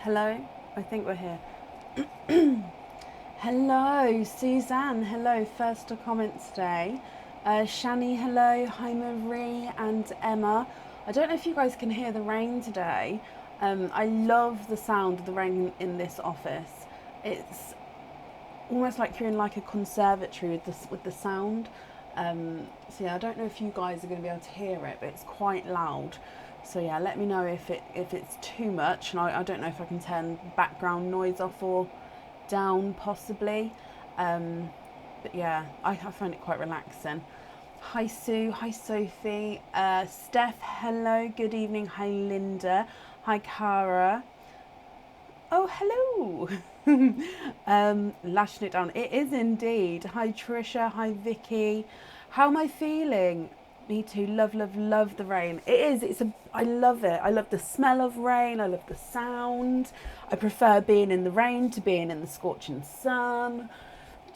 Hello? I think we're here. Hello, Suzanne. Hello, first to comment today. Shani, hello. Hi, Marie and Emma. I don't know if you guys can hear the rain today. I love the sound of the rain in this office. It's almost like you're in like a conservatory with the sound. So yeah, I don't know if you guys are going to be able to hear it, but it's quite loud. So yeah, let me know if it's too much, and I don't know if I can turn background noise off or down possibly. But yeah, I find it quite relaxing. Hi Sue, hi Sophie, Steph, hello, good evening, hi Linda, hi Cara. Oh, hello. Lashing it down. It is indeed. Hi Trisha, hi Vicky. How am I feeling? Me too. Love, love, love the rain. I love it. I love the smell of rain. I love the sound. I prefer being in the rain to being in the scorching sun.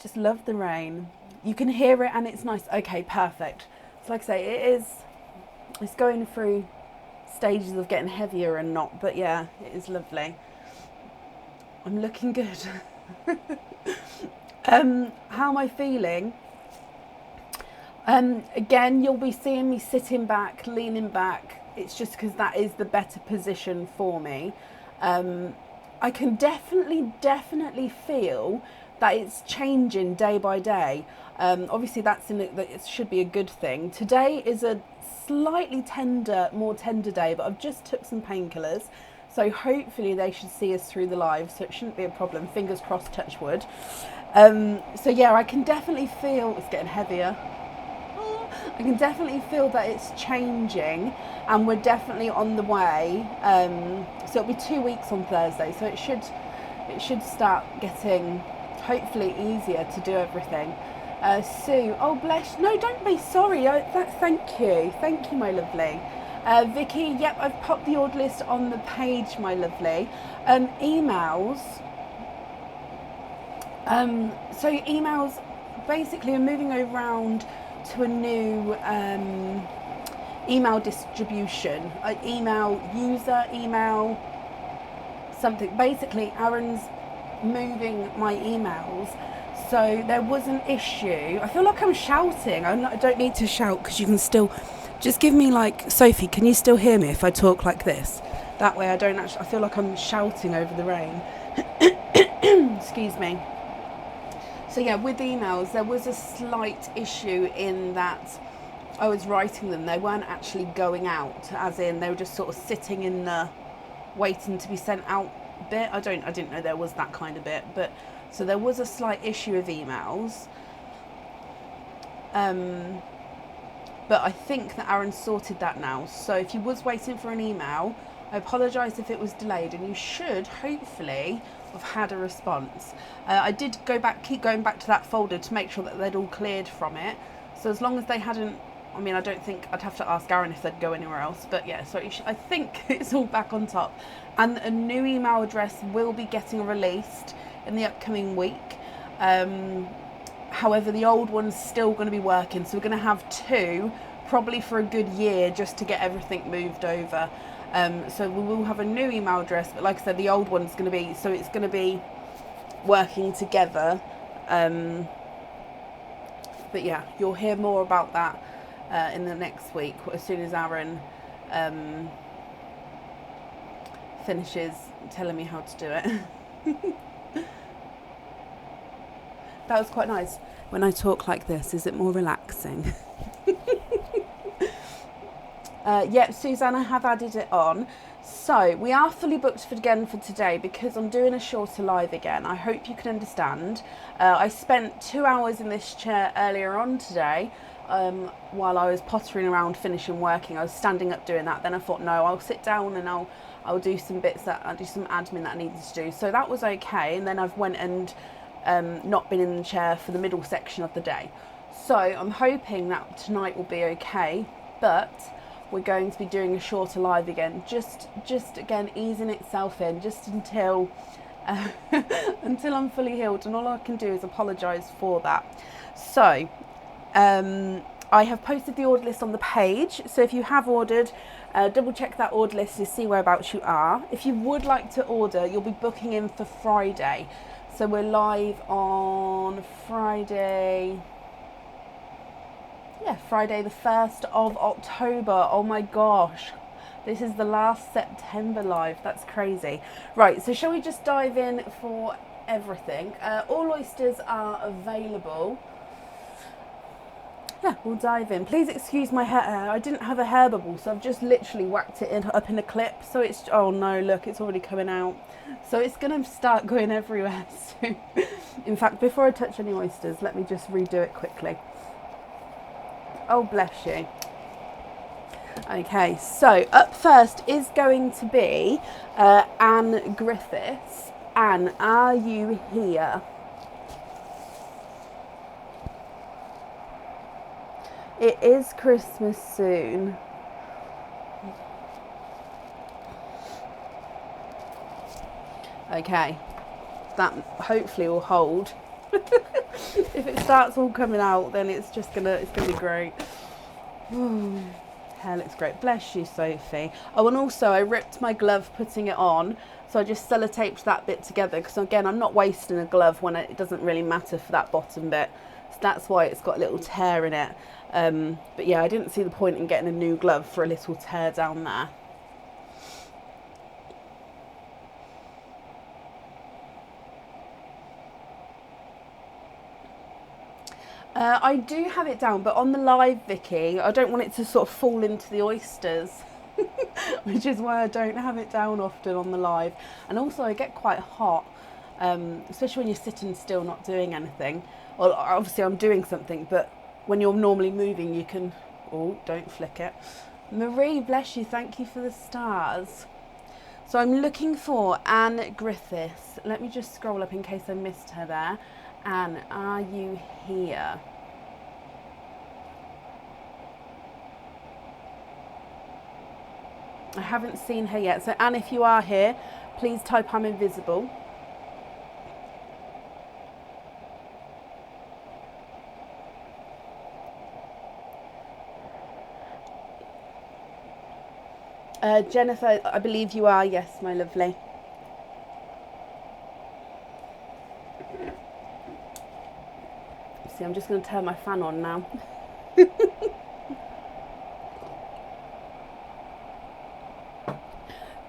Just love the rain. You can hear it and it's nice. Okay, perfect. So like I say, it's going through stages of getting heavier and not, but yeah, it is lovely. I'm looking good. How am I feeling? Again, you'll be seeing me sitting back, leaning back. It's just because that is the better position for me. I can definitely feel that it's changing day by day. Obviously, that it should be a good thing. Today is a slightly more tender day, but I've just took some painkillers. So hopefully they should see us through the live, so it shouldn't be a problem. Fingers crossed, touch wood. So yeah, I can definitely feel it's getting heavier. I can definitely feel that it's changing, and we're definitely on the way. So it'll be 2 weeks on Thursday, so it should start getting hopefully easier to do everything. Sue, oh bless, no, don't be sorry. Thank you, my lovely. Vicky, yep, I've popped the order list on the page, my lovely. Emails. So emails, basically, are moving around to a new email distribution. Email user, email something. Basically, Aaron's moving my emails. So there was an issue. I feel like I'm shouting. I don't need to shout because you can still... Just give me like, Sophie, can you still hear me if I talk like this? That way I feel like I'm shouting over the rain. Excuse me. So yeah, with emails, there was a slight issue in that I was writing them. They weren't actually going out, as in they were just sort of sitting in the waiting to be sent out bit. I didn't know there was that kind of bit, but so there was a slight issue of emails. But I think that Aaron sorted that now. So if you was waiting for an email, I apologise if it was delayed, and you should hopefully have had a response. I did keep going back to that folder to make sure that they'd all cleared from it. So as long as they hadn't, I mean, I don't think I'd have to ask Aaron if they'd go anywhere else. But yeah, so I think it's all back on top. And a new email address will be getting released in the upcoming week. However, the old one's still going to be working, so we're going to have two, probably for a good year, just to get everything moved over. So we will have a new email address, but like I said, the old one's going to be, so it's going to be working together. But yeah, you'll hear more about that in the next week, as soon as Aaron finishes telling me how to do it. That was quite nice. When I talk like this, is it more relaxing? Yep, Suzanne, I have added it on. So we are fully booked for today because I'm doing a shorter live again. I hope you can understand. I spent 2 hours in this chair earlier on today while I was pottering around finishing working. I was standing up doing that. Then I thought, no, I'll sit down and I'll do some bits I'll do some admin that I needed to do. So that was okay. And then I've went and not been in the chair for the middle section of the day. So I'm hoping that tonight will be okay, but we're going to be doing a shorter live again, just again easing itself in, just until until I'm fully healed, and all I can do is apologise for that. So I have posted the order list on the page, so if you have ordered, double check that order list to see whereabouts you are. If you would like to order, you'll be booking in for Friday. So we're live on Friday. Yeah, Friday the 1st of October. Oh my gosh. This is the last September live. That's crazy. Right, so shall we just dive in for everything? All oysters are available. Yeah, we'll dive in. Please excuse my hair. I didn't have a hair bubble, so I've just literally whacked it up in a clip. So it's, oh no, look, it's already coming out. So it's going to start going everywhere soon. In fact, before I touch any oysters, let me just redo it quickly. Oh, bless you. Okay, so up first is going to be Anne Griffiths. Anne, are you here? It is Christmas soon. Okay, that hopefully will hold. If it starts all coming out, then it's gonna be great. Hair looks great. Bless you, Sophie. Oh, and also I ripped my glove putting it on, so I just sellotaped that bit together, because again, I'm not wasting a glove when it doesn't really matter for that bottom bit. So that's why it's got a little tear in it. But yeah, I didn't see the point in getting a new glove for a little tear down there. I do have it down, but on the live, Vicky, I don't want it to sort of fall into the oysters, which is why I don't have it down often on the live. And also I get quite hot, especially when you're sitting still not doing anything. Well, obviously I'm doing something, but when you're normally moving, you can, oh, don't flick it. Marie, bless you, thank you for the stars. So I'm looking for Anne Griffiths. Let me just scroll up in case I missed her there. Anne, are you here? I haven't seen her yet. So Anne, if you are here, please type I'm invisible. Jennifer, I believe you are. Yes, my lovely. See, I'm just going to turn my fan on now.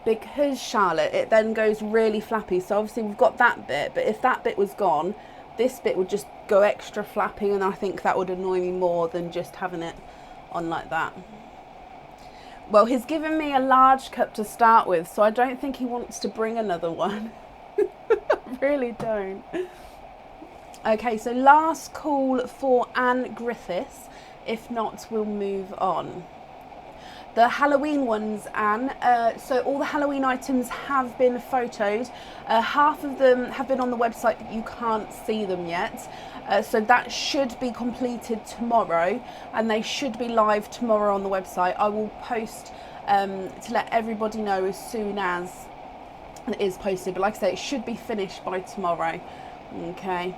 Because, Charlotte, it then goes really flappy. So obviously we've got that bit, but if that bit was gone, this bit would just go extra flappy, and I think that would annoy me more than just having it on like that. Well, he's given me a large cup to start with, so I don't think he wants to bring another one. I really don't. Okay, so last call for Anne Griffiths. If not, we'll move on. The Halloween ones, Anne, so all the Halloween items have been photoed. Half of them have been on the website, but you can't see them yet. So that should be completed tomorrow, and they should be live tomorrow on the website. I will post to let everybody know as soon as it is posted. But like I say, it should be finished by tomorrow. Okay.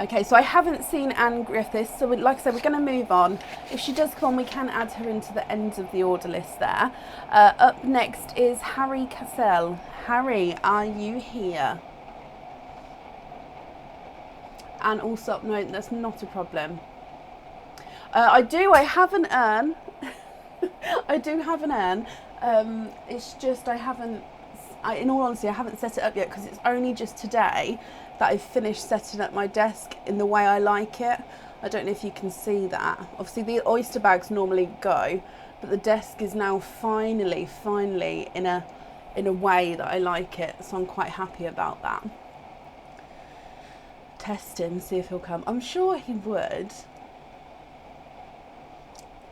Okay, so I haven't seen Anne Griffiths, so like I said, we're going to move on. If she does come on, we can add her into the end of the order list there. Up next is Harry Castell. Harry, are you here? And also, no, that's not a problem. I have an urn. I do have an urn. It's just I haven't, in all honesty, I haven't set it up yet, because it's only just today that I've finished setting up my desk in the way I like it. I don't know if you can see that. Obviously the oyster bags normally go, but the desk is now finally in a way that I like it, so I'm quite happy about that. Test him, see if he'll come. I'm sure he would.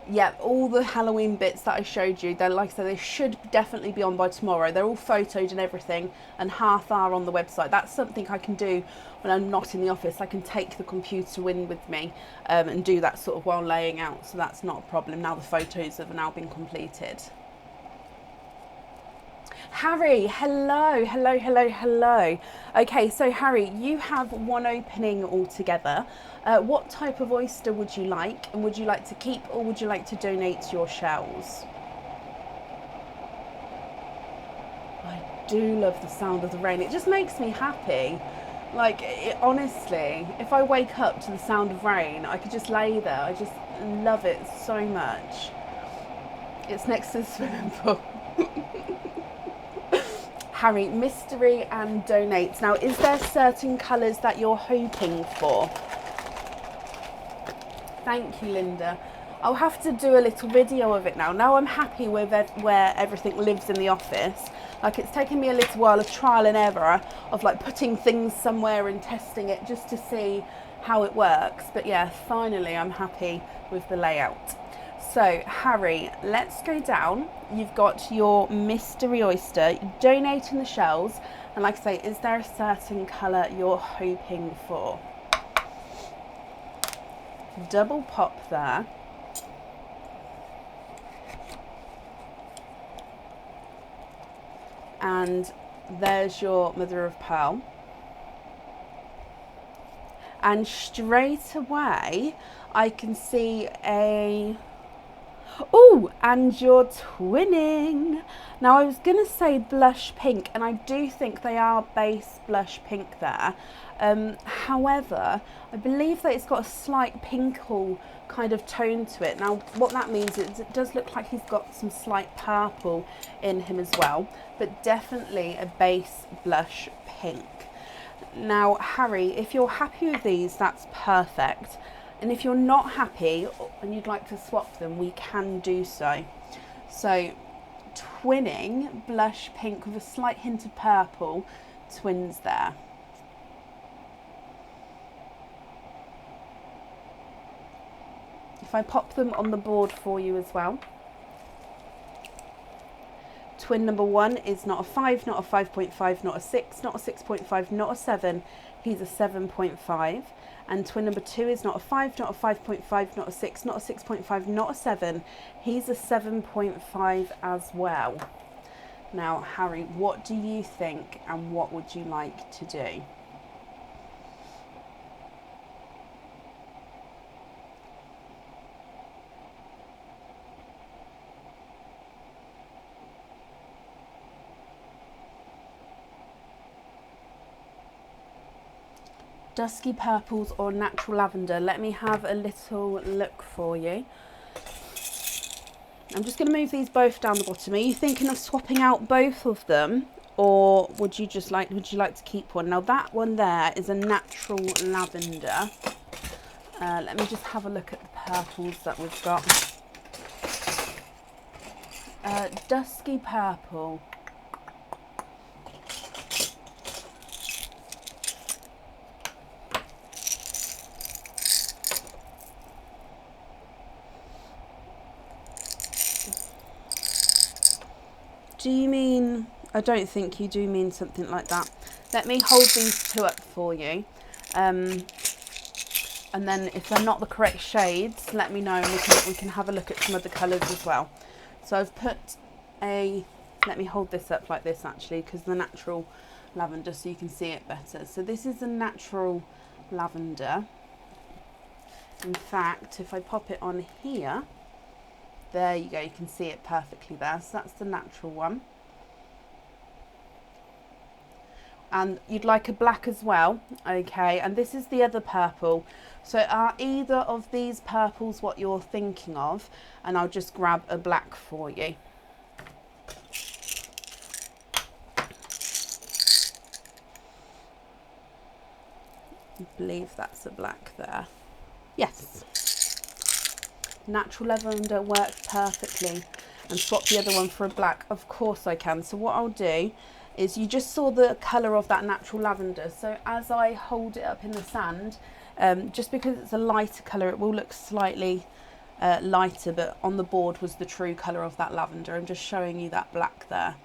Yeah, all the Halloween bits that I showed you, they're, like I said, they should definitely be on by tomorrow. They're all photoed and everything, and half are on the website. That's something I can do when I'm not in the office. I can take the computer in with me and do that sort of while laying out, so that's not a problem. Now the photos have now been completed. Harry, hello, hello, hello, hello. Okay, so Harry, you have one opening altogether. What type of oyster would you like? And would you like to keep or would you like to donate your shells? I do love the sound of the rain. It just makes me happy. Like, honestly, if I wake up to the sound of rain, I could just lay there. I just love it so much. It's next to the swimming pool. Harry, mystery and donate. Now, is there certain colours that you're hoping for? Thank you, Linda. I'll have to do a little video of it now. Now I'm happy with where everything lives in the office. Like, it's taken me a little while of trial and error of like putting things somewhere and testing it just to see how it works. But yeah, finally I'm happy with the layout. So Harry, let's go down. You've got your mystery oyster, donating the shells. And like I say, is there a certain colour you're hoping for? Double pop there. And there's your mother of pearl. And straight away, I can see a... Oh, and you're twinning. Now, I was going to say blush pink, and I do think they are base blush pink there. However, I believe that it's got a slight pinkle kind of tone to it. Now, what that means is it does look like he's got some slight purple in him as well, but definitely a base blush pink. Now, Harry, if you're happy with these, that's perfect. And if you're not happy and you'd like to swap them, we can do so. So, twinning blush pink with a slight hint of purple, twins there. If I pop them on the board for you as well. Twin number 1 is not a 5, not a 5.5, not a 6, not a 6.5, not a 7. He's a 7.5. And twin number 2 is not a 5, not a 5.5, not a 6, not a 6.5, not a 7. He's a 7.5 as well. Now, Harry, what do you think and what would you like to do? Dusky purples or natural lavender? Let me have a little look for you. I'm just going to move these both down the bottom. Are you thinking of swapping out both of them, or would you like to keep one? Now that one there is a natural lavender. Let me just have a look at the purples that we've got. Dusky purple. Do you mean, I don't think you do mean something like that. Let me hold these two up for you. And then if they're not the correct shades, let me know and we can have a look at some other colours as well. So I've put let me hold this up like this actually, because the natural lavender, so you can see it better. So this is a natural lavender. In fact, if I pop it on here, there you go, you can see it perfectly there. So that's the natural one. And you'd like a black as well, okay, and this is the other purple. So are either of these purples what you're thinking of? And I'll just grab a black for you. I believe that's a black there. Yes. Natural lavender works perfectly. And swap the other one for a black. Of course I can. So what I'll do is, you just saw the colour of that natural lavender. So as I hold it up in the sand, just because it's a lighter colour, it will look slightly lighter, but on the board was the true colour of that lavender. I'm just showing you that black there.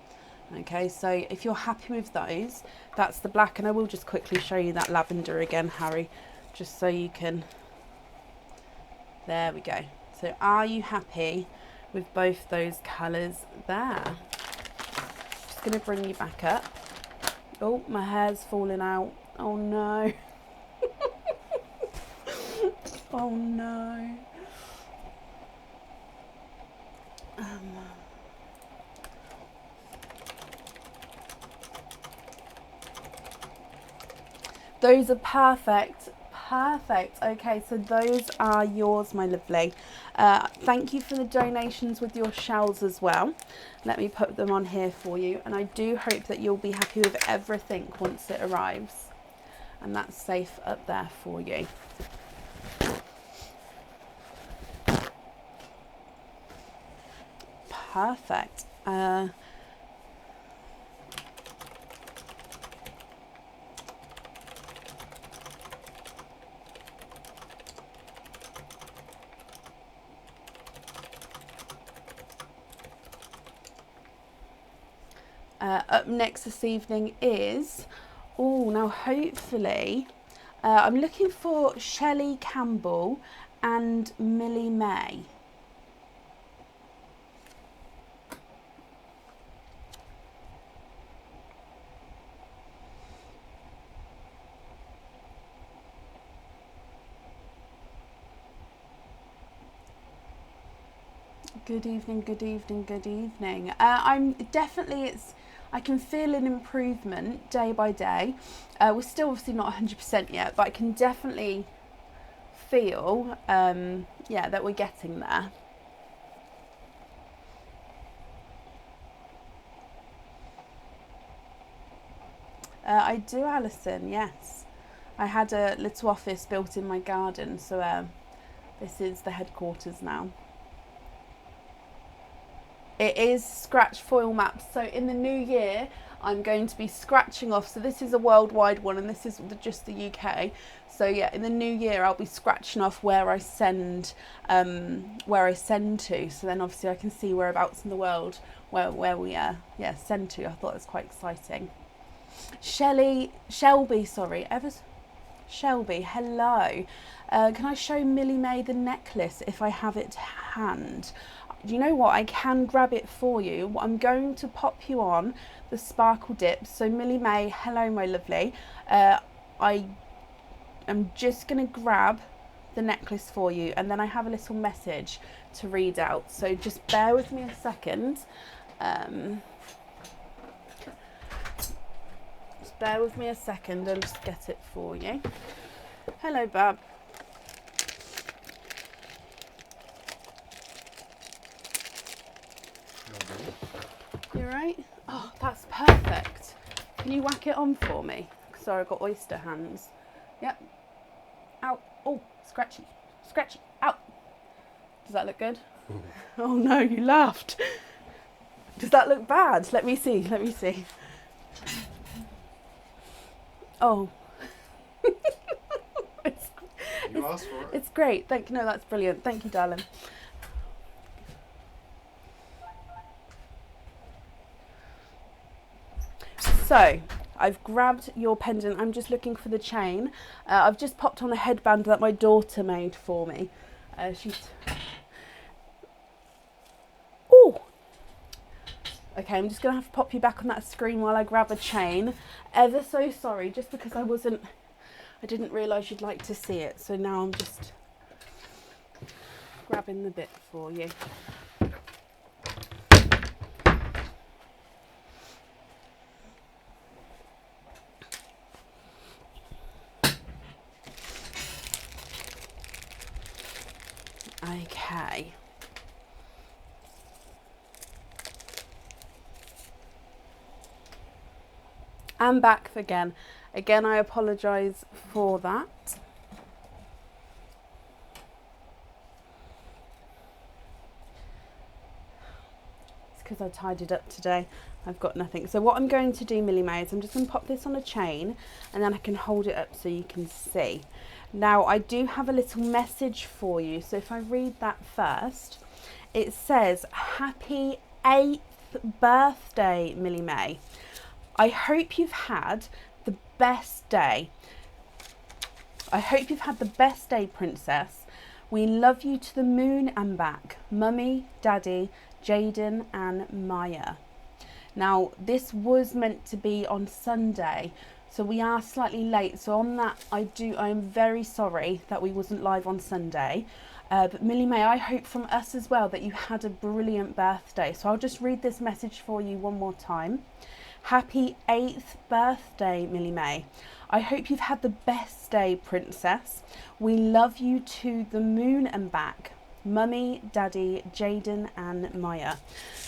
Okay, so if you're happy with those, that's the black. And I will just quickly show you that lavender again, Harry, just so you can... There we go. So are you happy with both those colours there? Just going to bring you back up. Oh, my hair's falling out. Oh no. Oh no. Those are perfect. Perfect. Okay, so those are yours, my lovely. Thank you for the donations with your shells as well. Let me put them on here for you, and I do hope that you'll be happy with everything once it arrives, and that's safe up there for you. Perfect. Up next this evening is, oh, now hopefully, I'm looking for Shelley Campbell and Millie May. Good evening, good evening, good evening. I'm definitely, I can feel an improvement day by day. We're still obviously not 100% yet, but I can definitely feel, yeah, that we're getting there. I do, Alison, yes. I had a little office built in my garden, so this is the headquarters now. It is scratch foil maps, so in the new year I'm going to be scratching off, so this is a worldwide one and this is just the UK, so yeah, in the new year I'll be scratching off where I send to, so then obviously I can see whereabouts in the world where we send to. I thought it was quite exciting. Shelby, Shelby, hello. Can I show Millie May the necklace if I have it to hand? Do you know what? I can grab it for you. I'm going to pop you on the sparkle dips. So Millie May, hello my lovely. I am just going to grab the necklace for you, and then I have a little message to read out. So just bear with me a second. Just bear with me a second and just get it for you. Hello, Bab. You right? Oh, that's perfect. Can you whack it on for me? Sorry, I've got oyster hands. Yep. Ow. Oh, scratchy. Scratchy. Ow. Does that look good? Oh no, you laughed. Does that look bad? Let me see. Let me see. Oh. You asked for it. It's great. Thank you. No, that's brilliant. Thank you, darling. So, I've grabbed your pendant. I'm just looking for the chain. I've just popped on a headband that my daughter made for me. Oh! Okay, I'm just going to have to pop you back on that screen while I grab a chain. Ever so sorry, just because I didn't realise you'd like to see it. So now I'm just grabbing the bit for you. Okay. I'm back again. Again, I apologise for that. It's because I tidied up today. I've got nothing. So what I'm going to do, Millie May, is I'm just going to pop this on a chain and then I can hold it up so you can see. Now, I do have a little message for you. So if I read that first, it says, "Happy 8th birthday, Millie May. I hope you've had the best day. I hope you've had the best day, Princess. We love you to the moon and back. Mummy, Daddy, Jaden and Maya. Now this was meant to be on Sunday, so we are slightly late. So on that, I'm very sorry that we wasn't live on Sunday. But Millie May, I hope from us as well that you had a brilliant birthday. So I'll just read this message for you one more time. Happy 8th birthday, Millie May. I hope you've had the best day, Princess. We love you to the moon and back. Mummy, Daddy, Jaden and Maya.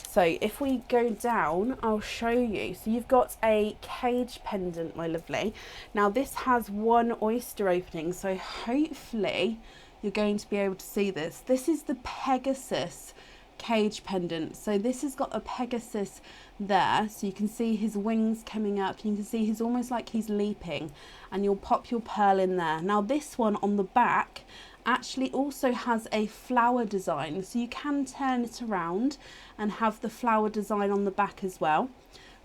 So if we go down, I'll show you. So you've got a cage pendant, my lovely. Now this has one oyster opening, so hopefully you're going to be able to see this. This is the Pegasus cage pendant. So this has got a Pegasus there, so you can see his wings coming up. You can see he's almost like he's leaping, and you'll pop your pearl in there. Now this one on the back actually also has a flower design, so you can turn it around and have the flower design on the back as well,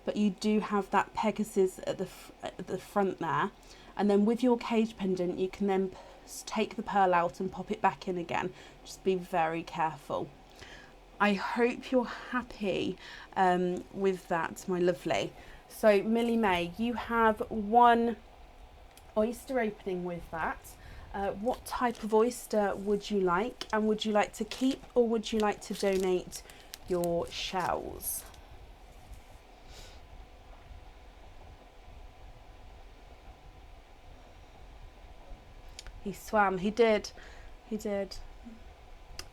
but you do have that Pegasus at the front there. And then with your cage pendant you can then take the pearl out and pop it back in again. Just be very careful. I hope you're happy with that, my lovely. So Millie May, you have one oyster opening with that. What type of oyster would you like, and would you like to keep or would you like to donate your shells? He swam, he did.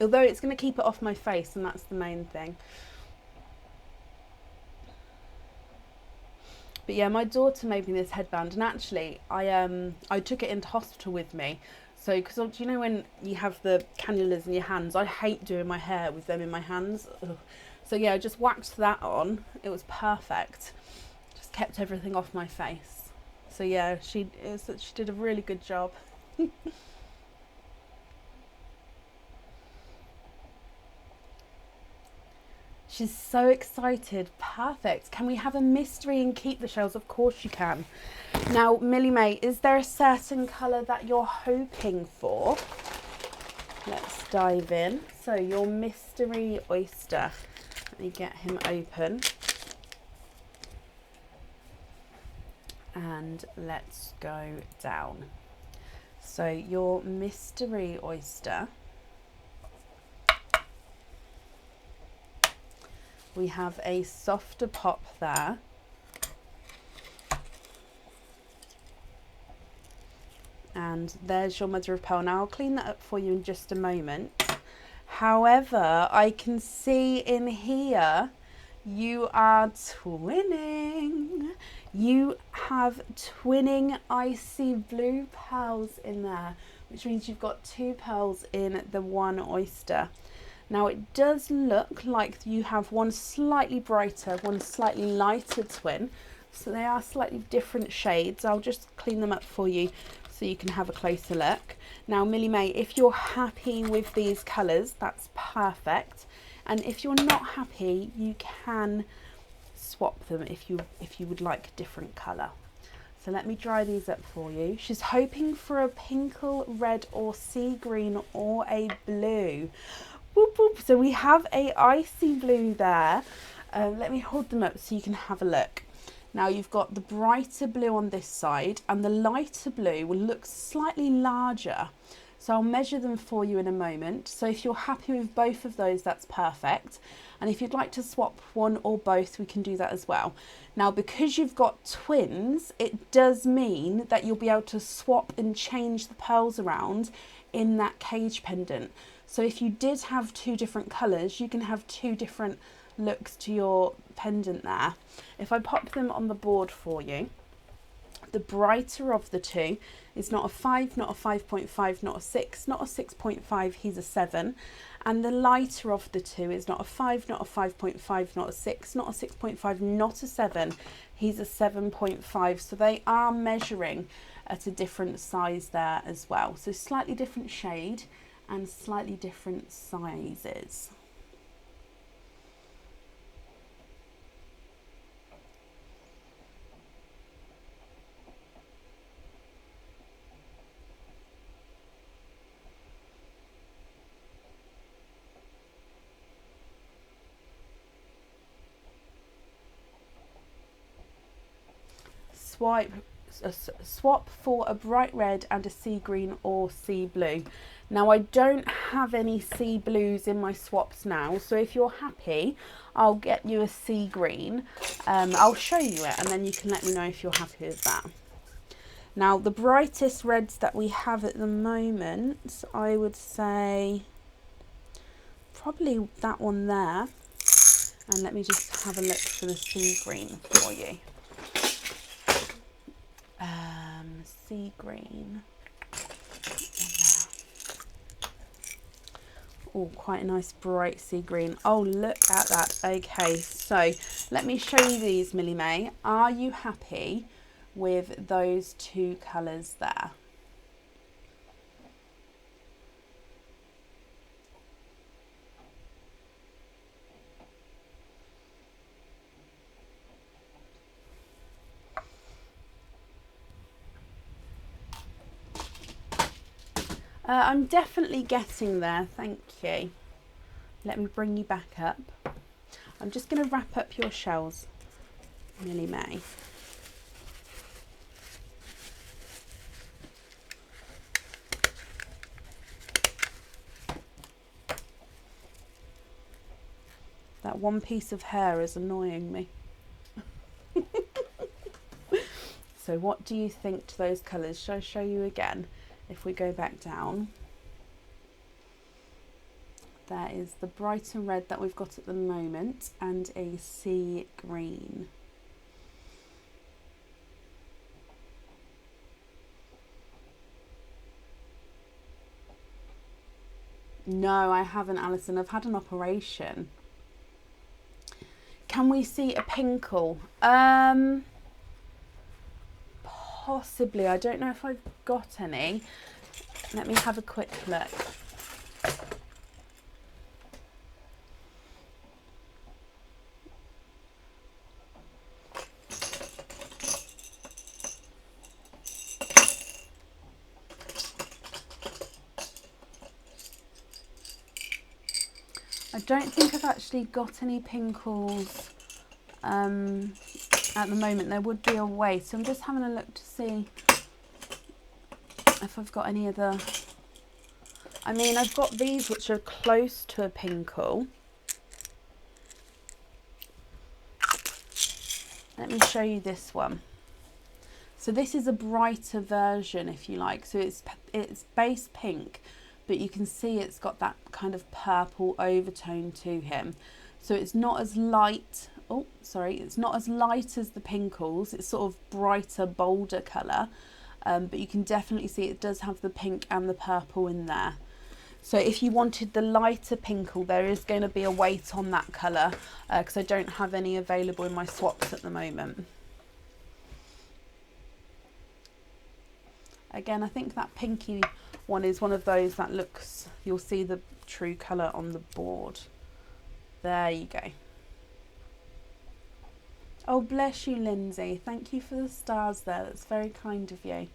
Although it's going to keep it off my face, and that's the main thing. But yeah, my daughter made me this headband, and actually I took it into hospital with me. So, because do you know when you have the cannulas in your hands, I hate doing my hair with them in my hands. Ugh. So yeah, I just whacked that on. It was perfect. Just kept everything off my face. So yeah, she did a really good job. She's so excited. Perfect. Can we have a mystery and keep the shells? Of course you can. Now, Millie May, is there a certain colour that you're hoping for? Let's dive in. So your mystery oyster. Let me get him open. And let's go down. So your mystery oyster. We have a softer pop there. And there's your mother of pearl. Now I'll clean that up for you in just a moment. However, I can see in here you are twinning. You have twinning icy blue pearls in there, which means you've got two pearls in the one oyster. Now it does look like you have one slightly brighter, one slightly lighter twin. So they are slightly different shades. I'll just clean them up for you so you can have a closer look. Now Millie May, if you're happy with these colours, that's perfect. And if you're not happy, you can swap them if you would like a different colour. So let me dry these up for you. She's hoping for a pinkle, red or sea green or a blue. Boop, boop. So we have a icy blue there. Let me hold them up so you can have a look. Now you've got the brighter blue on this side, and the lighter blue will look slightly larger. So I'll measure them for you in a moment. So if you're happy with both of those, that's perfect. And if you'd like to swap one or both, we can do that as well. Now, because you've got twins, it does mean that you'll be able to swap and change the pearls around in that cage pendant. So if you did have two different colours, you can have two different looks to your pendant there. If I pop them on the board for you, the brighter of the two is not a 5, not a 5.5, not a 6, not a 6.5, he's a 7. And the lighter of the two is not a 5, not a 5.5, not a 6, not a 6.5, not a 7, he's a 7.5. So they are measuring at a different size there as well. So slightly different shade and slightly different sizes. swap for a bright red and a sea green or sea blue. Now I don't have any sea blues in my swaps now, so if you're happy, I'll get you a sea green. I'll show you it and then you can let me know if you're happy with that. Now the brightest reds that we have at the moment, I would say probably that one there. And let me just have a look for the sea green for you. Sea green. Oh, quite a nice bright sea green. Oh, look at that. Okay, so let me show you these, Millie May. Are you happy with those two colours there? I'm definitely getting there, thank you. Let me bring you back up. I'm just going to wrap up your shells, Millie May. That one piece of hair is annoying me. So what do you think to those colours? Shall I show you again? If we go back down, there is the brighter red that we've got at the moment and a sea green. No, I haven't, Alison. I've had an operation. Can we see a pinkle? Possibly. I don't know if I've got any. Let me have a quick look. I don't think I've actually got any pinkles at the moment. There would be a way, so I'm just having a look to see if I've got any other. I mean, I've got these which are close to a pinkle. Let me show you this one. So this is a brighter version, if you like. So it's base pink, but you can see it's got that kind of purple overtone to him. So it's not as light. Oh, sorry, it's not as light as the pinkles. It's sort of brighter, bolder colour. But you can definitely see it does have the pink and the purple in there. So if you wanted the lighter pinkle, there is going to be a weight on that colour because I don't have any available in my swaps at the moment. Again, I think that pinky one is one of those that looks, you'll see the true colour on the board. There you go. Oh, bless you, Lindsay. Thank you for the stars there. That's very kind of you.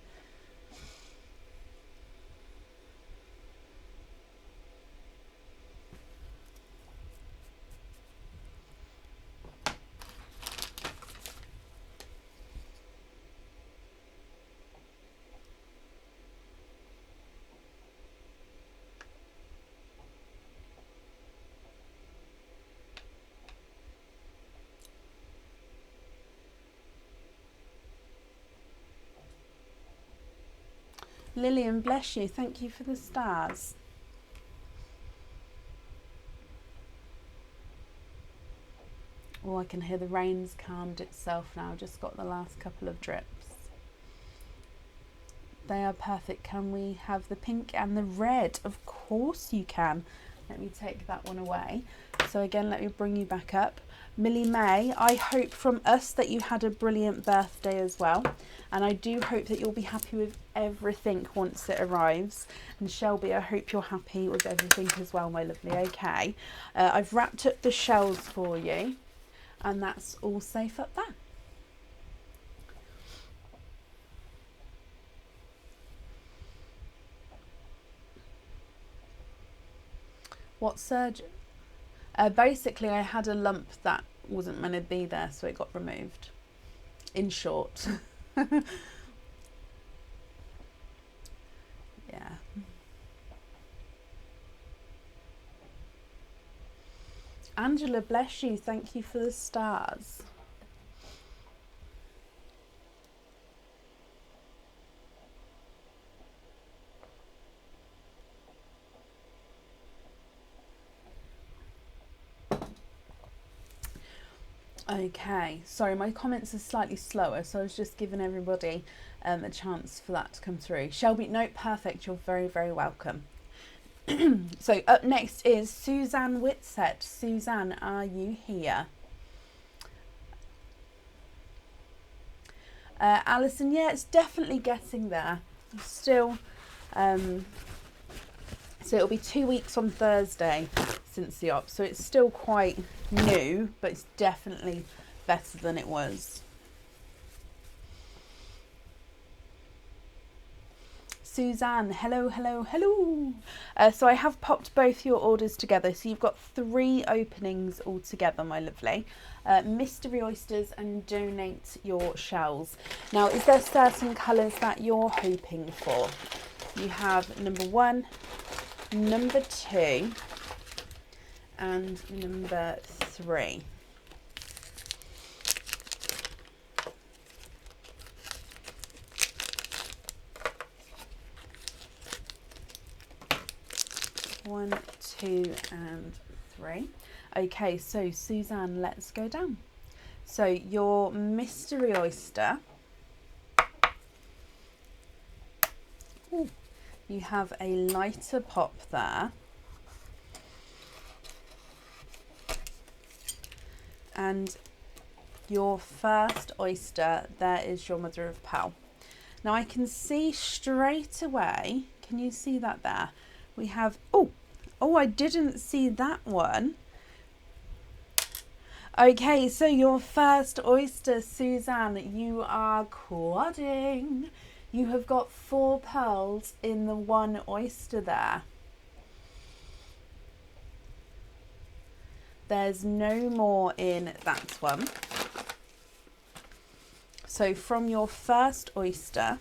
Lillian, bless you. Thank you for the stars. Oh, I can hear the rain's calmed itself now. Just got the last couple of drips. They are perfect. Can we have the pink and the red? Of course you can. Let me take that one away. So again, let me bring you back up. Millie May, I hope from us that you had a brilliant birthday as well. And I do hope that you'll be happy with everything once it arrives. And Shelby, I hope you're happy with everything as well, my lovely. Okay. I've wrapped up the shells for you. And that's all safe up there. What surgery? Basically, I had a lump that wasn't meant to be there, so it got removed. In short. Yeah. Angela, bless you. Thank you for the stars. Okay, sorry, my comments are slightly slower, so I was just giving everybody a chance for that to come through. Shelby, no, perfect. You're very, very welcome. So up next is Suzanne Whitsett. Suzanne, are you here? Alison, yeah, it's definitely getting there. Still, so it'll be 2 weeks on Thursday since the op, so it's still quite new, but it's definitely better than it was. Suzanne, hello, hello, hello. So I have popped both your orders together, so you've got 3 openings altogether, my lovely. Mystery oysters and donate your shells. Now, is there certain colours that you're hoping for? You have number 1, number 2, and number 3. One, 2, and 3. Okay, so Suzanne, let's go down. So your mystery oyster. Ooh, you have a lighter pop there. And your first oyster, there is your mother of pearl. Now I can see straight away, can you see that there? We have, oh, I didn't see that one. Okay, so your first oyster, Suzanne, you are quadding. You have got 4 pearls in the 1 oyster there. There's no more in that one. So from your first oyster,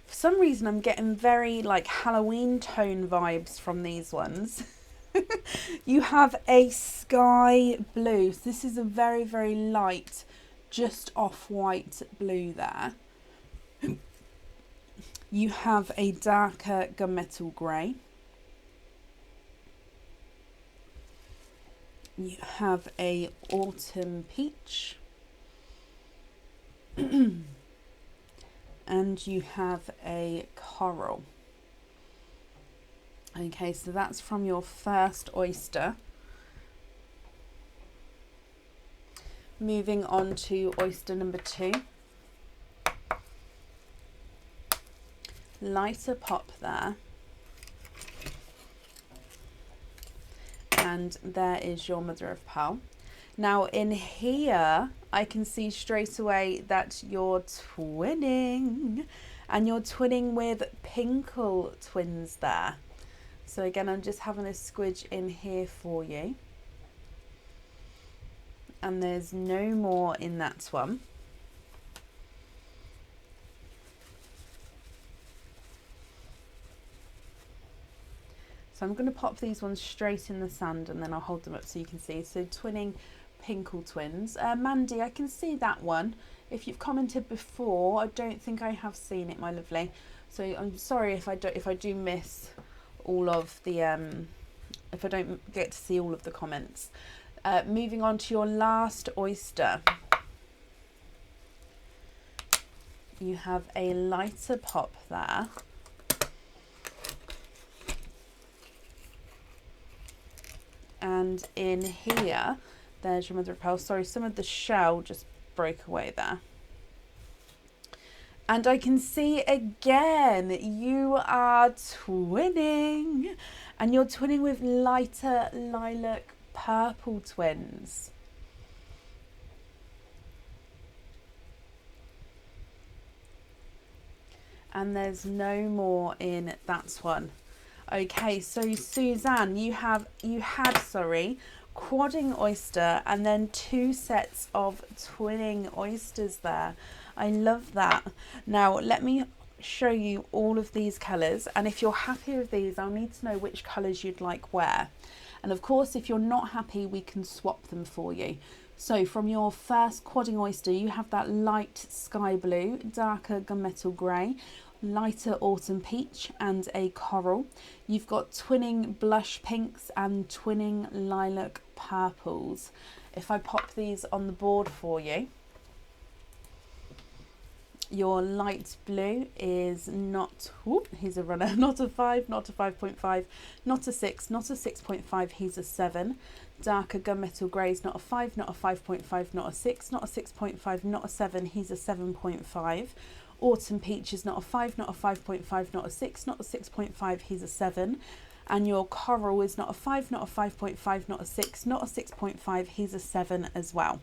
for some reason I'm getting very like Halloween tone vibes from these ones. You have a sky blue. So this is a very, very light, just off-white blue there. You have a darker gunmetal grey. You have a autumn peach. And you have a coral. Okay, so that's from your first oyster. Moving on to oyster number 2. Lighter pop there. And there is your mother of pearl. Now in here, I can see straight away that you're twinning, and you're twinning with Pinkle twins there. So again, I'm just having a squidge in here for you. And there's no more in that one. So I'm going to pop these ones straight in the sand and then I'll hold them up so you can see. So twinning Pinkle twins. Mandy, I can see that one. If you've commented before, I don't think I have seen it, my lovely. So I'm sorry if I do miss all of the if I don't get to see all of the comments. Moving on to your last oyster. You have a lighter pop there. And in here, there's your mother of pearl. Sorry, some of the shell just broke away there. And I can see again, you are twinning. And you're twinning with lighter lilac purple twins. And there's no more in that one. Okay, so Suzanne, you had quadding oyster, and then 2 sets of twinning oysters there. I love that. Now let me show you all of these colours, and if you're happy with these, I'll need to know which colours you'd like where. And of course, if you're not happy, we can swap them for you. So from your first quadding oyster, you have that light sky blue, darker gunmetal grey, lighter autumn peach, and a coral. You've got twinning blush pinks and twinning lilac purples. If I pop these on the board for you, your light blue is not, whoop, he's a runner, not a 5, not a 5.5, not a 6, not a 6.5, he's a 7. Darker gunmetal grey is not a 5, not a 5.5, not a 6, not a 6.5, not a 7, he's a 7.5. Autumn peach is not a 5, not a 5.5, not a 6, not a 6.5, he's a 7. And your coral is not a 5, not a 5.5, not a 6, not a 6.5, he's a 7 as well.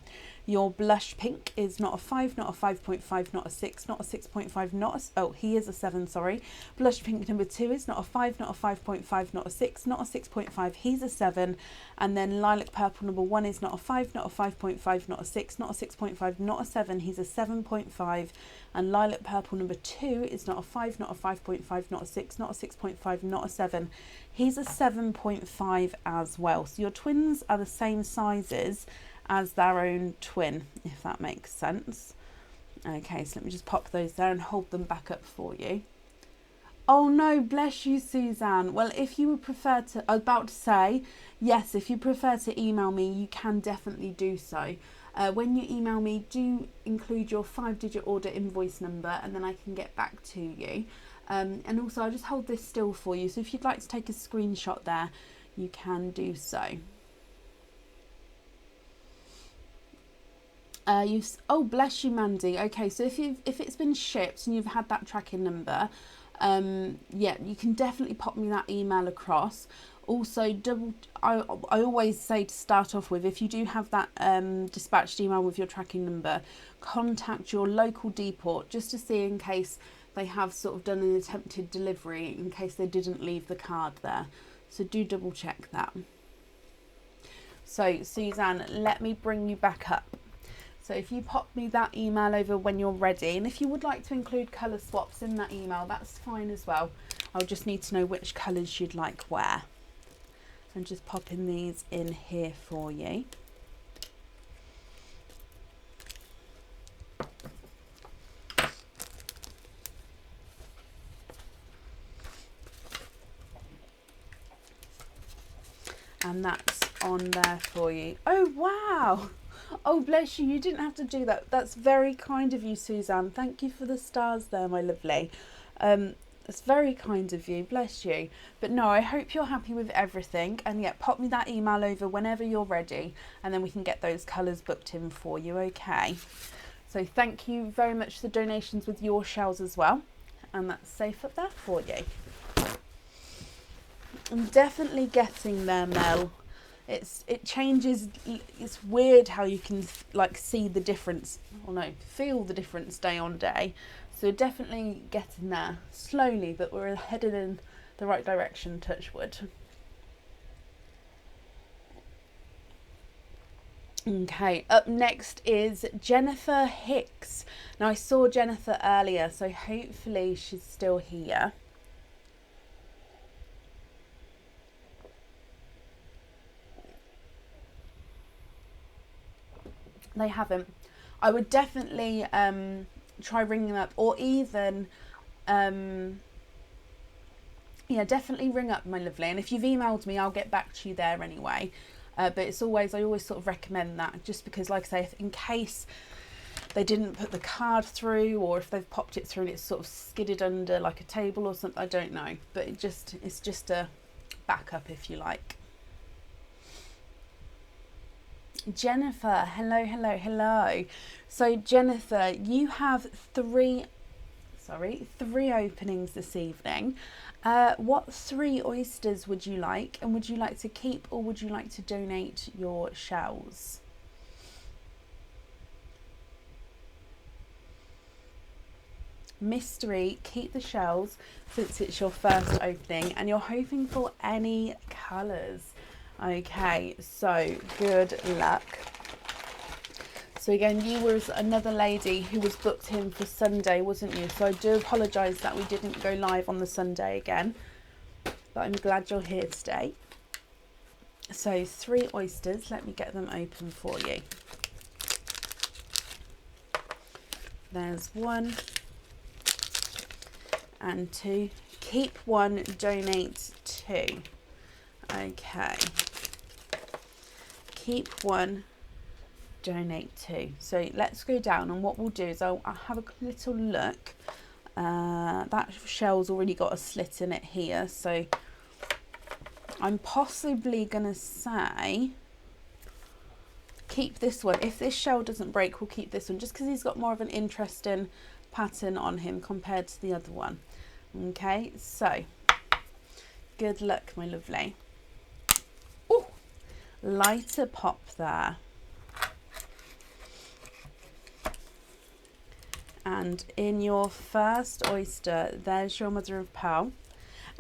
Your blush pink is not a 5, not a 5.5, not a 6, not a 6.5, not a, oh, he is a 7, sorry. Blush pink number 2 is not a 5, not a 5.5, not a 6, not a 6.5, he's a 7. And then lilac purple number 1 is not a 5, not a 5.5, not a 6, not a 6.5, not a 7, he's a 7.5. And lilac purple number 2 is not a 5, not a 5.5, not a 6, not a 6.5, not a 7. He's a 7.5 as well. So your twins are the same sizes as their own twin, if that makes sense. Okay, so let me just pop those there and hold them back up for you. Oh no, bless you, Suzanne. Well, if you would prefer to, I was about to say, yes, if you prefer to email me, you can definitely do so. When you email me, do include your 5-digit order invoice number, and then I can get back to you. And also, I'll just hold this still for you. So if you'd like to take a screenshot there, you can do so. Oh, bless you, Mandy. Okay, so if it's been shipped and you've had that tracking number, yeah, you can definitely pop me that email across. Also, I always say to start off with, if you do have that dispatched email with your tracking number, contact your local depot just to see in case they have sort of done an attempted delivery, in case they didn't leave the card there. So do double check that. So Suzanne, let me bring you back up. So if you pop me that email over when you're ready, and if you would like to include colour swaps in that email, that's fine as well. I'll just need to know which colours you'd like where. And just popping these in here for you. And that's on there for you. Oh, wow. Oh, bless you. You didn't have to do that. That's very kind of you, Suzanne. Thank you for the stars there, my lovely. It's very kind of you. Bless you. But no, I hope you're happy with everything. And yeah, pop me that email over whenever you're ready, and then we can get those colours booked in for you, okay? So thank you very much for the donations with your shells as well. And that's safe up there for you. I'm definitely getting there, Mel. It changes. It's weird how you can like see the difference, or no, feel the difference day on day. So definitely getting there slowly, but we're headed in the right direction, touch wood. Okay, up next is Jennifer Hicks. Now I saw Jennifer earlier, so hopefully she's still here. They haven't. I would definitely try ringing them up, or even yeah, definitely ring up, my lovely. And if you've emailed me, I'll get back to you there anyway. But it's always, I always sort of recommend that, just because, like I say, in case they didn't put the card through, or if they've popped it through and it's sort of skidded under like a table or something, I don't know. But it's just a backup, if you like. Jennifer, hello. So Jennifer, you have three openings this evening. What 3 oysters would you like, and would you like to keep, or would you like to donate your shells? Mystery, keep the shells since it's your first opening, and you're hoping for any colours. Okay, so good luck. So again, you was another lady who was booked in for Sunday, wasn't you? So I do apologise that we didn't go live on the Sunday again, but I'm glad you're here today. So 3 oysters, let me get them open for you. There's 1 and 2. Keep 1, donate 2. Okay. Keep 1, donate 2. So let's go down, and what we'll do is I'll have a little look. That shell's already got a slit in it here, so I'm possibly gonna say keep this one. If this shell doesn't break, we'll keep this one, just because he's got more of an interesting pattern on him compared to the other one. Okay, so good luck, my lovely. Oh, lighter pop there. And in your first oyster, there's your mother of pearl.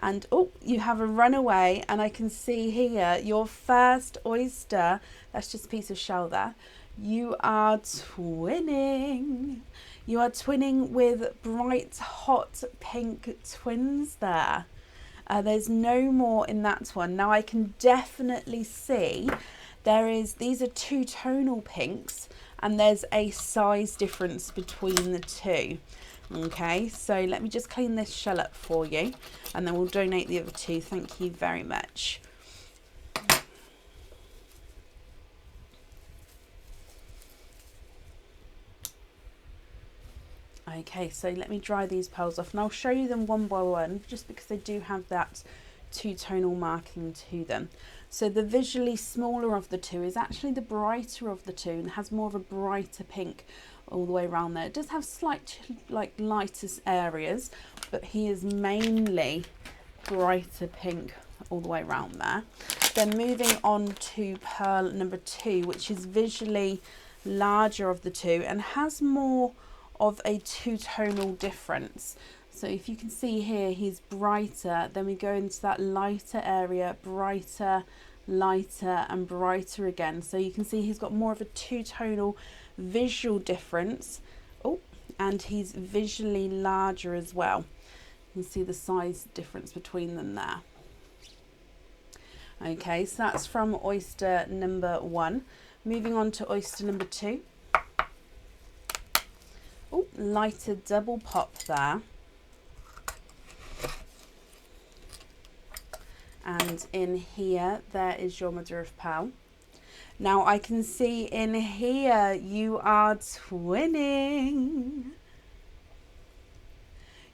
And oh, you have a runaway, and I can see here your first oyster. That's just a piece of shell there. You are twinning. You are twinning with bright hot pink twins there. There's no more in that one. Now I can definitely see these are 2 tonal pinks, and there's a size difference between the 2. Okay, so let me just clean this shell up for you, and then we'll donate the other 2. Thank you very much. Okay, so let me dry these pearls off, and I'll show you them one by one, just because they do have that 2 tonal marking to them. So the visually smaller of the 2 is actually the brighter of the 2, and has more of a brighter pink all the way around there. It does have slight like lighter areas, but he is mainly brighter pink all the way around there. Then moving on to pearl number 2, which is visually larger of the 2 and has more of a 2-tonal difference. So if you can see here, he's brighter, then we go into that lighter area, brighter, lighter and brighter again. So you can see he's got more of a 2-tonal visual difference. Oh, and he's visually larger as well. You can see the size difference between them there. Okay, so that's from oyster number 1. Moving on to oyster number 2. Oh, lighter double pop there. And in here, there is your mother of pearl. Now I can see in here, you are twinning.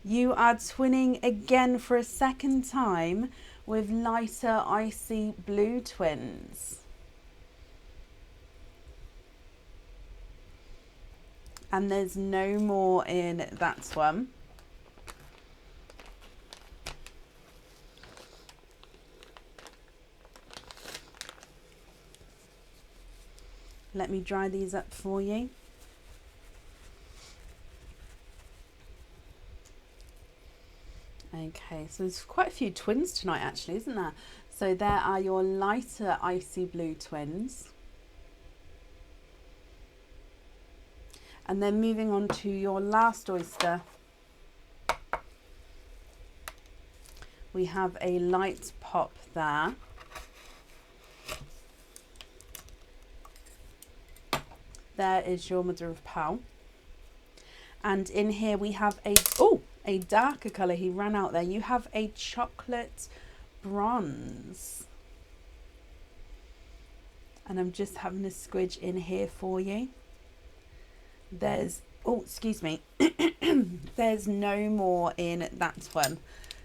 You are twinning again for a second time with lighter icy blue twins. And there's no more in that one. Let me dry these up for you. Okay, so there's quite a few twins tonight actually, isn't there? So there are your lighter icy blue twins. And then moving on to your last oyster, we have a light pop there. There is your mother of pearl. And in here we have a darker colour. He ran out there. You have a chocolate bronze. And I'm just having a squidge in here for you. There's, oh, excuse me. There's no more in that one.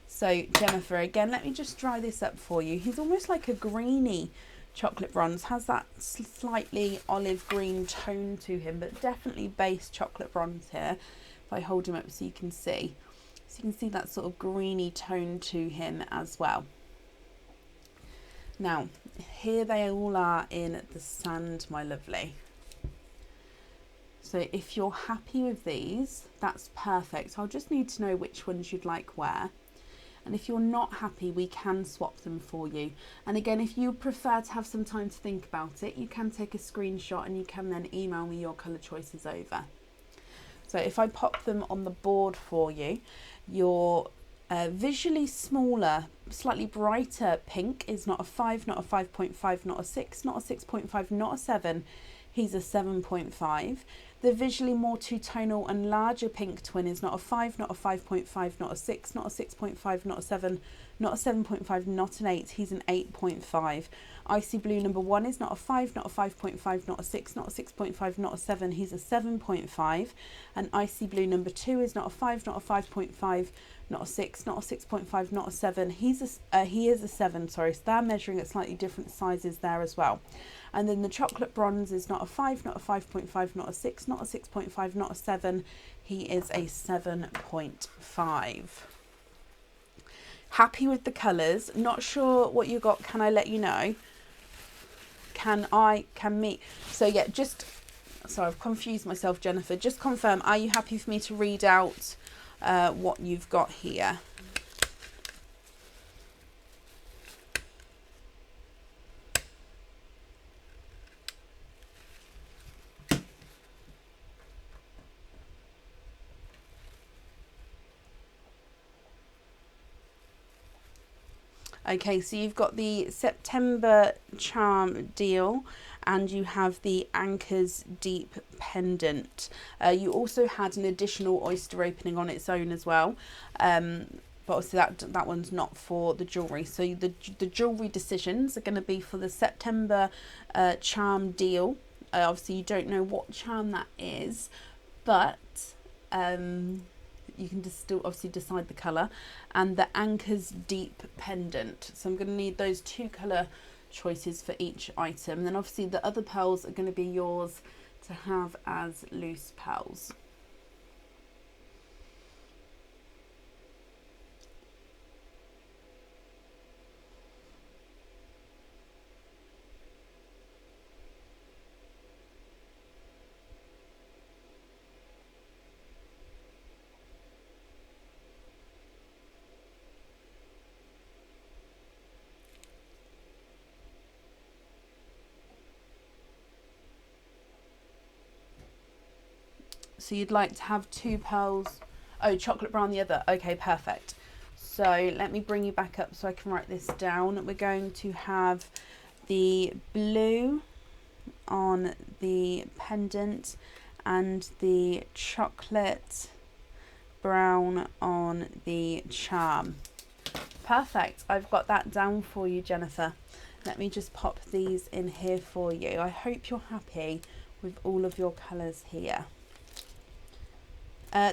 So Jennifer, again, let me just dry this up for you. He's almost like a greeny chocolate bronze, has that slightly olive green tone to him, but definitely base chocolate bronze here. If I hold him up so you can see. So you can see that sort of greeny tone to him as well. Now, here they all are in the sand, my lovely. So if you're happy with these, that's perfect. I'll just need to know which ones you'd like where. And if you're not happy, we can swap them for you. And again, if you prefer to have some time to think about it, you can take a screenshot and you can then email me your colour choices over. So if I pop them on the board for you, your visually smaller, slightly brighter pink is not a 5, not a 5.5, not a 6, not a 6.5, not a 7. He's a 7.5. The visually more two-tonal and larger pink twin is not a 5, not a 5.5, not a 6, not a 6.5, not a 7, not a 7.5, not an 8. He's an 8.5. Icy blue number 1 is not a 5, not a 5.5, not a 6, not a 6.5, not a 7. He's a 7.5. And icy blue number 2 is not a 5, not a 5.5, not a 6, not a 6.5, not a 7. He is a 7, sorry. So they're measuring at slightly different sizes there as well. And then the chocolate bronze is not a 5, not a 5.5, not a 6, not a 6.5, not a 7. He is a 7.5. Happy with the colours. Not sure what you got. Can I let you know? Can me? So yeah, sorry, I've confused myself, Jennifer. Just confirm, are you happy for me to read out what you've got here? Okay, so you've got the September charm deal and you have the Anchors Deep pendant. You also had an additional oyster opening on its own as well. But obviously that one's not for the jewellery. So the jewellery decisions are going to be for the September charm deal. Obviously you don't know what charm that is, but you can just still obviously decide the colour, and the Anchors Deep pendant. So I'm going to need those 2 colour choices for each item. And then obviously the other pearls are going to be yours to have as loose pearls. So you'd like to have 2 pearls. Oh, chocolate brown the other. Okay, perfect. So let me bring you back up so I can write this down. We're going to have the blue on the pendant and the chocolate brown on the charm. Perfect. I've got that down for you, Jennifer. Let me just pop these in here for you. I hope you're happy with all of your colours here.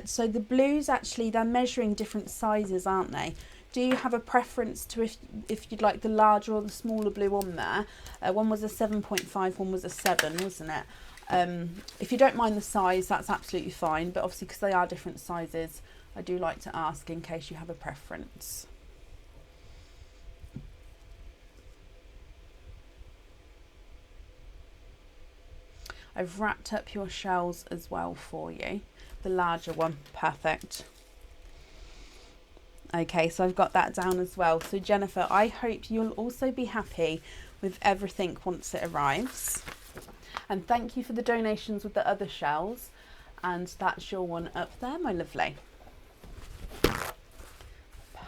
So the blues, actually, they're measuring different sizes, aren't they? Do you have a preference to if you'd like the larger or the smaller blue on there? One was a 7.5, one was a 7, wasn't it? If you don't mind the size, that's absolutely fine. But obviously, because they are different sizes, I do like to ask in case you have a preference. I've wrapped up your shells as well for you. The larger one, perfect. Okay, so I've got that down as well. So Jennifer, I hope you'll also be happy with everything once it arrives. And thank you for the donations with the other shells. And that's your one up there, my lovely.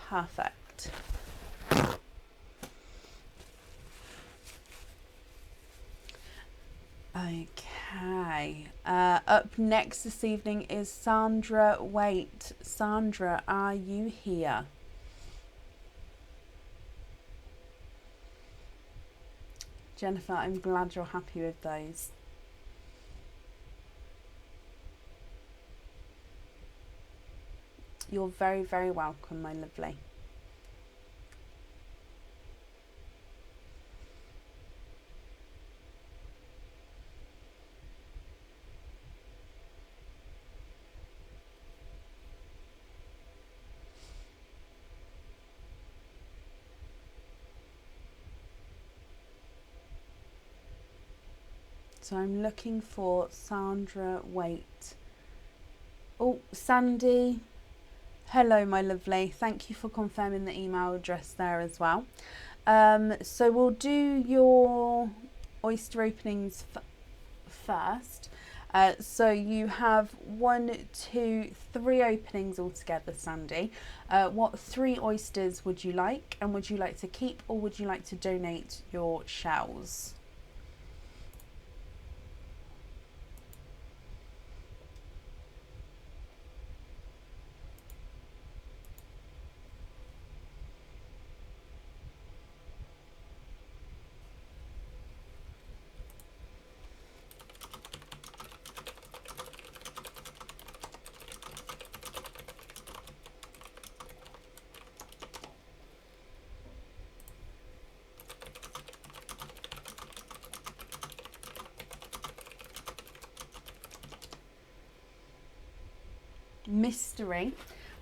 Perfect. Okay, up next this evening is Sandra Waite. Sandra, are you here? Jennifer, I'm glad you're happy with those. You're very, very welcome, my lovely. So I'm looking for Sandra Waite. Oh, Sandy. Hello, my lovely. Thank you for confirming the email address there as well. So we'll do your oyster openings first. So you have 1, 2, 3 openings altogether, Sandy. What 3 oysters would you like, and would you like to keep or would you like to donate your shells? Mystery.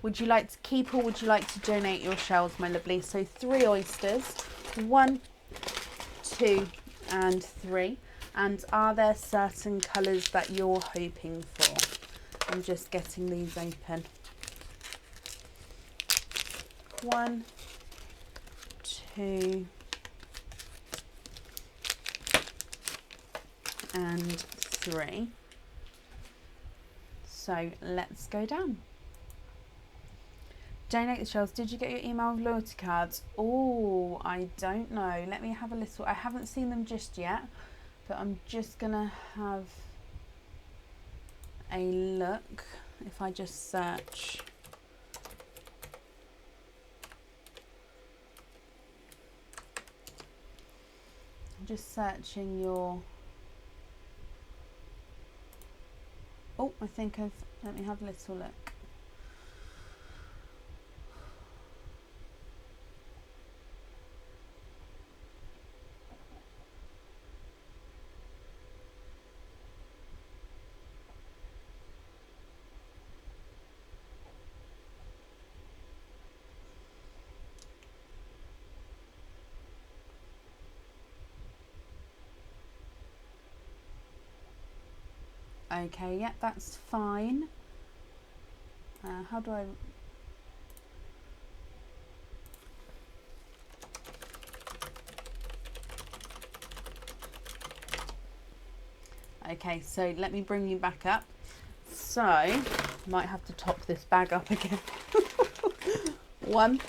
Would you like to keep or would you like to donate your shells, my lovely? So 3 oysters, 1, 2 and 3. And are there certain colours that you're hoping for? I'm just getting these open. 1, 2 and 3. So let's go down. Donate the shells. Did you get your email with loyalty cards? Oh, I don't know. Let me have a little. I haven't seen them just yet, but I'm just gonna have a look. If I just search. I'm just searching your. Oh, I think I've, let me have a little look. Okay, yeah, that's fine. How do I... Okay, so let me bring you back up. So, might have to top this bag up again. 1,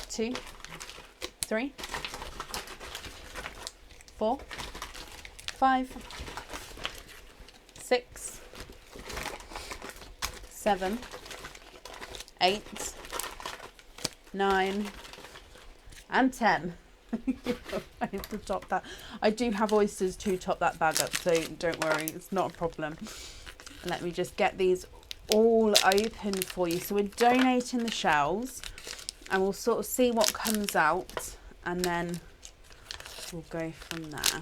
2, 3, 4, 5, 6, 7, 8, 9, and 10. I have to top that. I do have oysters to top that bag up, so don't worry, it's not a problem. Let me just get these all open for you. So we're donating the shells and we'll sort of see what comes out and then we'll go from there.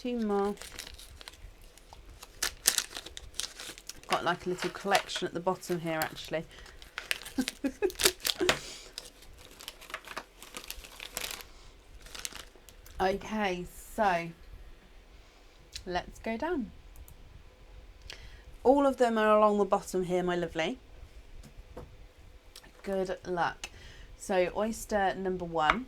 Two more. Got like a little collection at the bottom here actually. Okay, so let's go down. All of them are along the bottom here, my lovely. Good luck. So oyster number 1.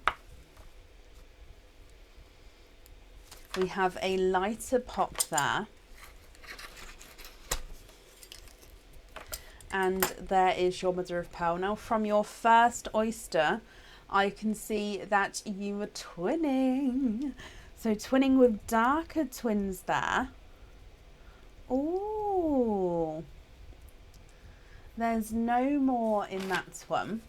We have a lighter pop there. And there is your mother of pearl. Now from your first oyster, I can see that you were twinning. So twinning with darker twins there. Oh, there's no more in that one.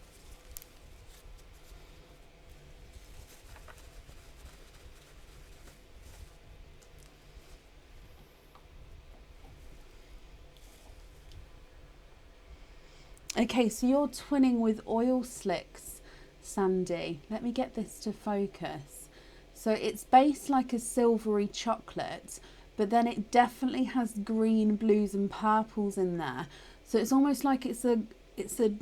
Okay, so you're twinning with oil slicks, Sandy. Let me get this to focus. So it's based like a silvery chocolate, but then it definitely has green, blues and purples in there. So it's almost like it's a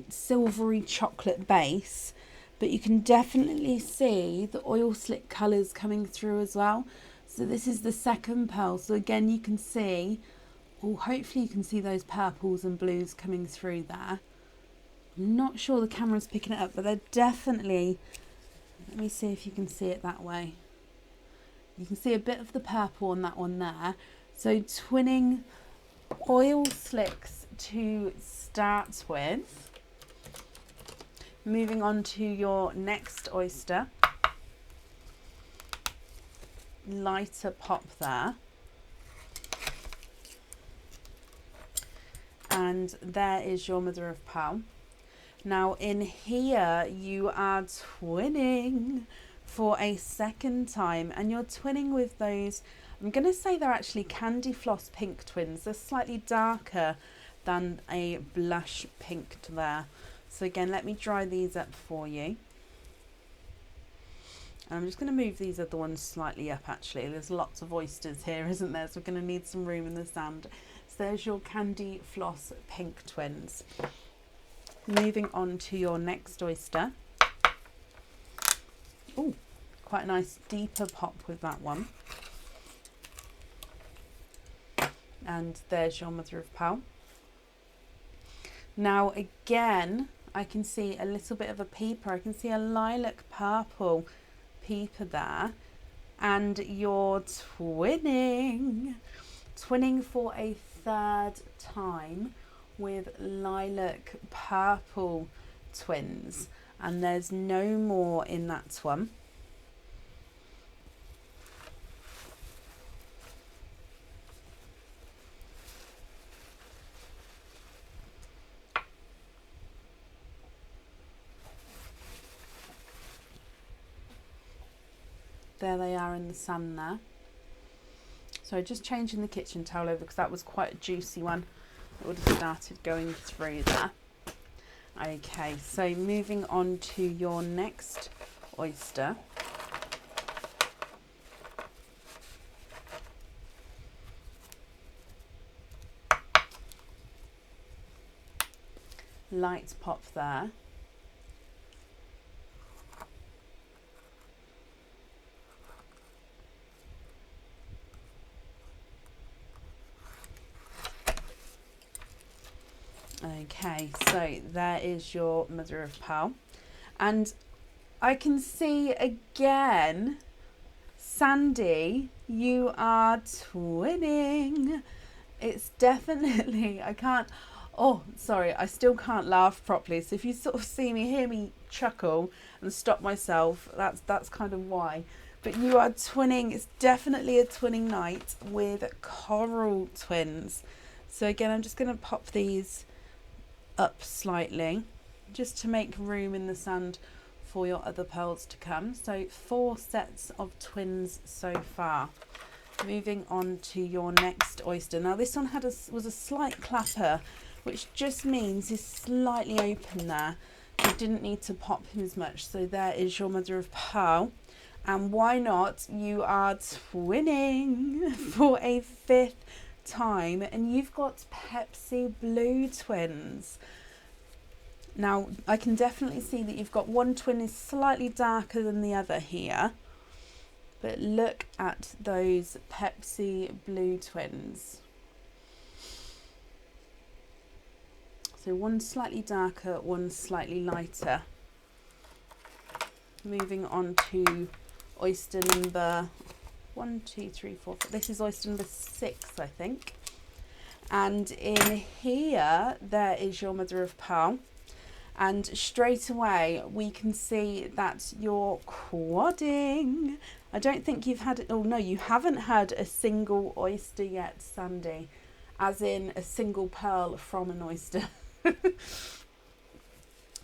silvery chocolate base, but you can definitely see the oil slick colours coming through as well. So this is the second pearl. So again, you can see, or hopefully you can see those purples and blues coming through there. I'm not sure the camera's picking it up, but they're definitely, let me see if you can see it that way. You can see a bit of the purple on that one there. So twinning oil slicks to start with. Moving on to your next oyster. Lighter pop there. And there is your mother of pearl. Now in here you are twinning for a second time, and you're twinning with those, I'm going to say they're actually candy floss pink twins. They're slightly darker than a blush pink there. So again, let me dry these up for you. And I'm just going to move these other ones slightly up actually. There's lots of oysters here, isn't there? So we're going to need some room in the sand. So there's your candy floss pink twins. Moving on to your next oyster. Oh, quite a nice deeper pop with that one. And there's your mother of pearl. Now again, I can see a little bit of a peeper. I can see a lilac purple peeper there. And you're twinning for a third time with lilac purple twins. And there's no more in that one. There they are in the sun there. So just changing the kitchen towel over because that was quite a juicy one. It would have started going through there. Okay, so moving on to your next oyster. Light pop there. Okay, so there is your mother of pearl. And I can see again, Sandy, you are twinning. It's definitely, I still can't laugh properly. So if you sort of hear me chuckle and stop myself, that's kind of why. But you are twinning, it's definitely a twinning night with coral twins. So again, I'm just going to pop these up slightly just to make room in the sand for your other pearls to come. So 4 sets of twins so far. Moving on to your next oyster. Now this one was a slight clapper, which just means he's slightly open there. You didn't need to pop him as much. So there is your mother of pearl. And why not? You are twinning for a 5th time, and you've got Pepsi blue twins. Now I can definitely see that you've got one twin is slightly darker than the other here, but look at those Pepsi blue twins. So one slightly darker, one slightly lighter. Moving on to oyster number 1, 2, 3, 4. This is oyster number 6, I think. And in here, there is your mother of pearl. And straight away, we can see that you're quadding. I don't think you've had it. Oh no, you haven't had a single oyster yet, Sandy. As in a single pearl from an oyster.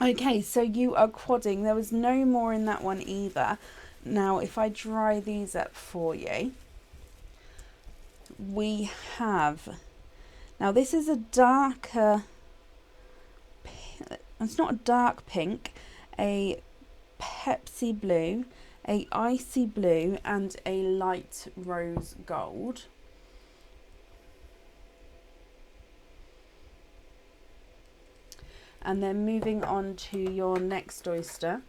Okay, so you are quadding. There was no more in that one either. Now, if I dry these up for you, we have, now this is a darker, it's not a dark pink, a Pepsi blue, a icy blue and a light rose gold. And then moving on to your next oyster,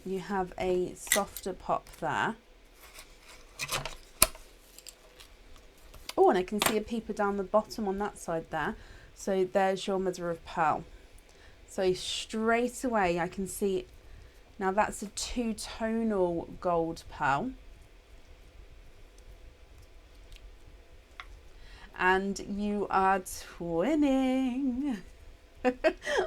you have a softer pop there. Oh, and I can see a peeper down the bottom on that side there. So there's your mother of pearl. So straight away I can see, now that's a two-tonal gold pearl. And you are twinning.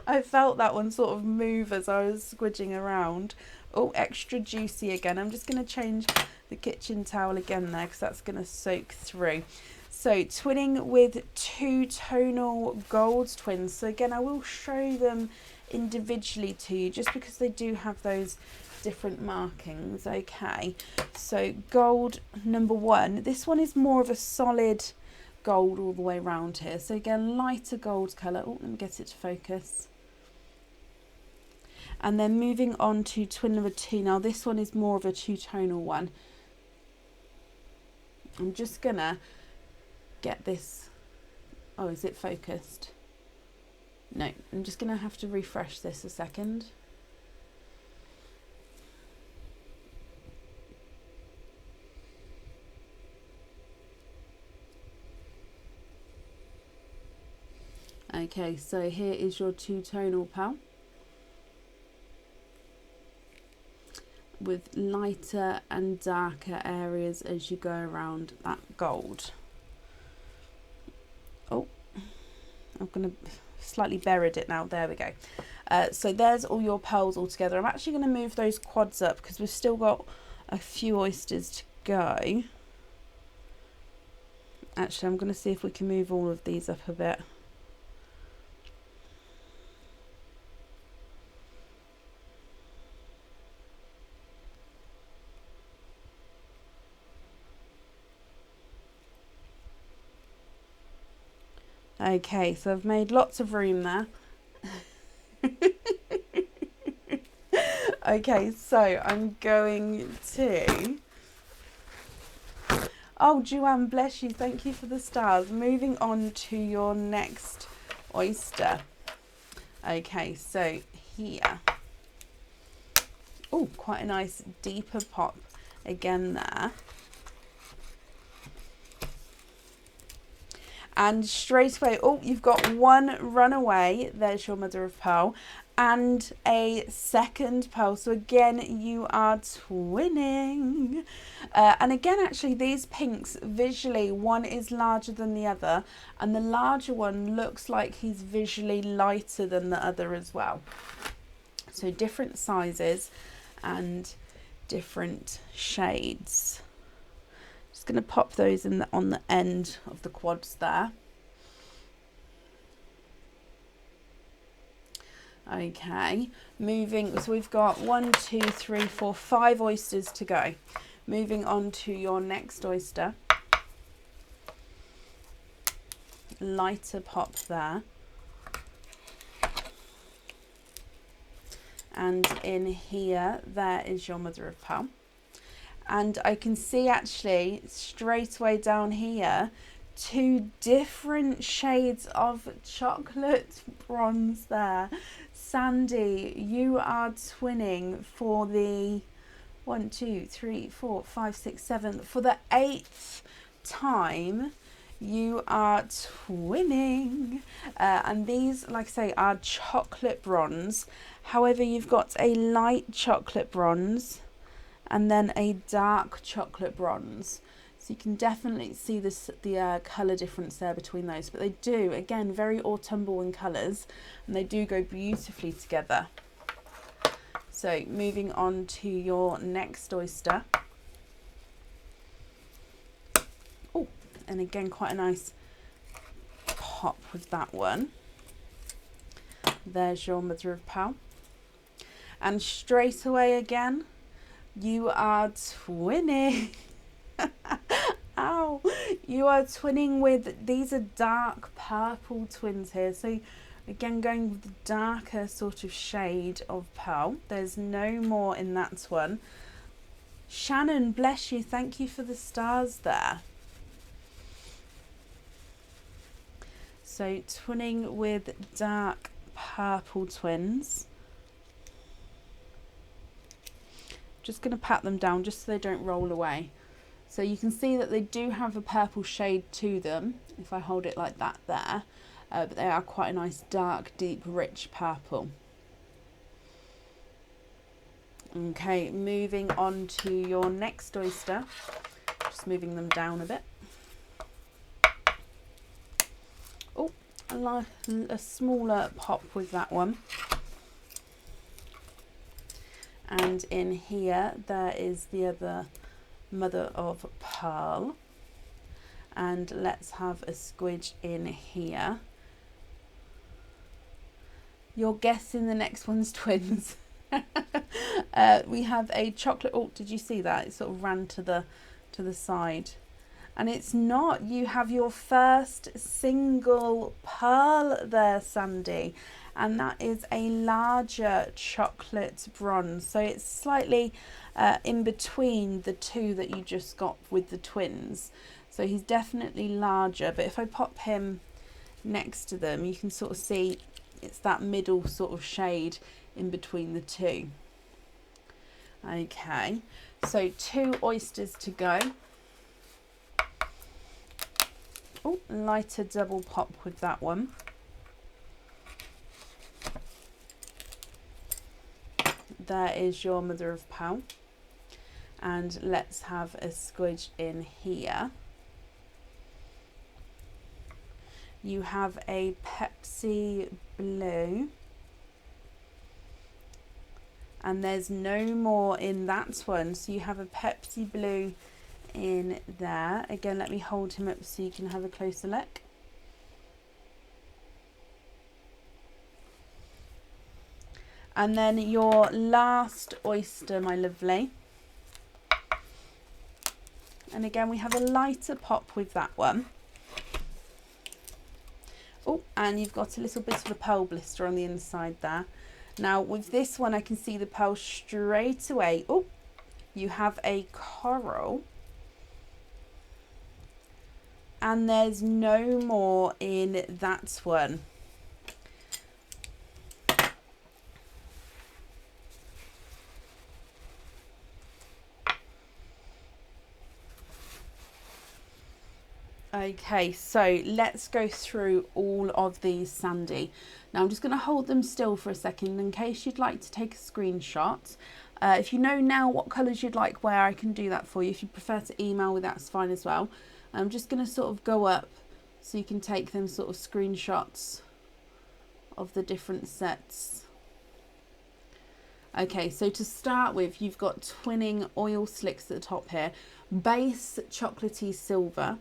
I felt that one sort of move as I was squidging around. Oh, extra juicy again. I'm just going to change the kitchen towel again there because that's going to soak through. So twinning with two-tonal gold twins. So again, I will show them individually to you just because they do have those different markings. Okay, so gold number one. This one is more of a solid gold all the way around here. So again, lighter gold colour. Oh, let me get it to focus. And then moving on to twin number two. Now this one is more of a two-tonal one. I'm just gonna get this. Oh, is it focused? No, I'm just gonna have to refresh this a second. Okay, so here is your two-tonal pearl with lighter and darker areas as you go around that gold. Oh, I'm going to slightly buried it now. There we go. So there's all your pearls all together. I'm actually going to move those quads up because we've still got a few oysters to go. Actually, I'm going to see if we can move all of these up a bit. Okay, so I've made lots of room there. Okay, so I'm going to... Oh, Joanne, bless you. Thank you for the stars. Moving on to your next oyster. Okay, so here. Oh, quite a nice deeper pop again there. And straight away, oh, you've got one runaway. There's your mother of pearl. And a second pearl. So again, you are twinning. And again, actually, these pinks, visually, one is larger than the other. And the larger one looks like he's visually lighter than the other as well. So different sizes and different shades. Just going to pop those in on the end of the quads there. Okay, moving, so we've got 1, 2, 3, 4, 5 oysters to go. Moving on to your next oyster. Lighter pop there. And in here, there is your mother of pearl. And I can see actually straight away down here, 2 different shades of chocolate bronze there. Sandy, you are twinning for the 1, 2, 3, 4, 5, 6, 7, for the 8th time. You are twinning. And these, like I say, are chocolate bronze. However, you've got a light chocolate bronze and then a dark chocolate bronze. So you can definitely see this, the colour difference there between those. But they do, again, very autumnal in colours, and they do go beautifully together. So moving on to your next oyster. Oh, and again, quite a nice pop with that one. There's your mother of pearl. And straight away again, you are twinning. Ow! You are twinning with, these are dark purple twins here. So again, going with the darker sort of shade of pearl. There's no more in that one. Shannon, bless you. Thank you for the stars there. So twinning with dark purple twins. Just going to pat them down just so they don't roll away. So you can see that they do have a purple shade to them if I hold it like that there, but they are quite a nice dark, deep, rich purple. Okay, moving on to your next oyster, just moving them down a bit. Oh, a smaller pop with that one. And in here, there is the other mother of pearl. And let's have a squidge in here. You're guessing the next one's twins. We have a chocolate. Oh, did you see that? It sort of ran to the side. And it's not. You have your first single pearl there, Sandy. And that is a larger chocolate bronze. So it's slightly in between the two that you just got with the twins. So he's definitely larger. But if I pop him next to them, you can sort of see it's that middle sort of shade in between the two. Okay, so 2 oysters to go. Oh, lighter double pop with that one. There is your mother of pearl. And let's have a squidge in here. You have a Pepsi blue. And there's no more in that one. So you have a Pepsi blue in there. Again, let me hold him up so you can have a closer look. And then your last oyster, my lovely. And again, we have a lighter pop with that one. Oh, and you've got a little bit of a pearl blister on the inside there. Now, with this one, I can see the pearl straight away. Oh, you have a coral. And there's no more in that one. Okay, so let's go through all of these, Sandy. Now I'm just going to hold them still for a second in case you'd like to take a screenshot. If you know now what colours you'd like where, I can do that for you. If you prefer to email with, that's fine as well. I'm just going to sort of go up so you can take them sort of screenshots of the different sets. Okay, so to start with, you've got twinning oil slicks at the top here, base chocolatey silver.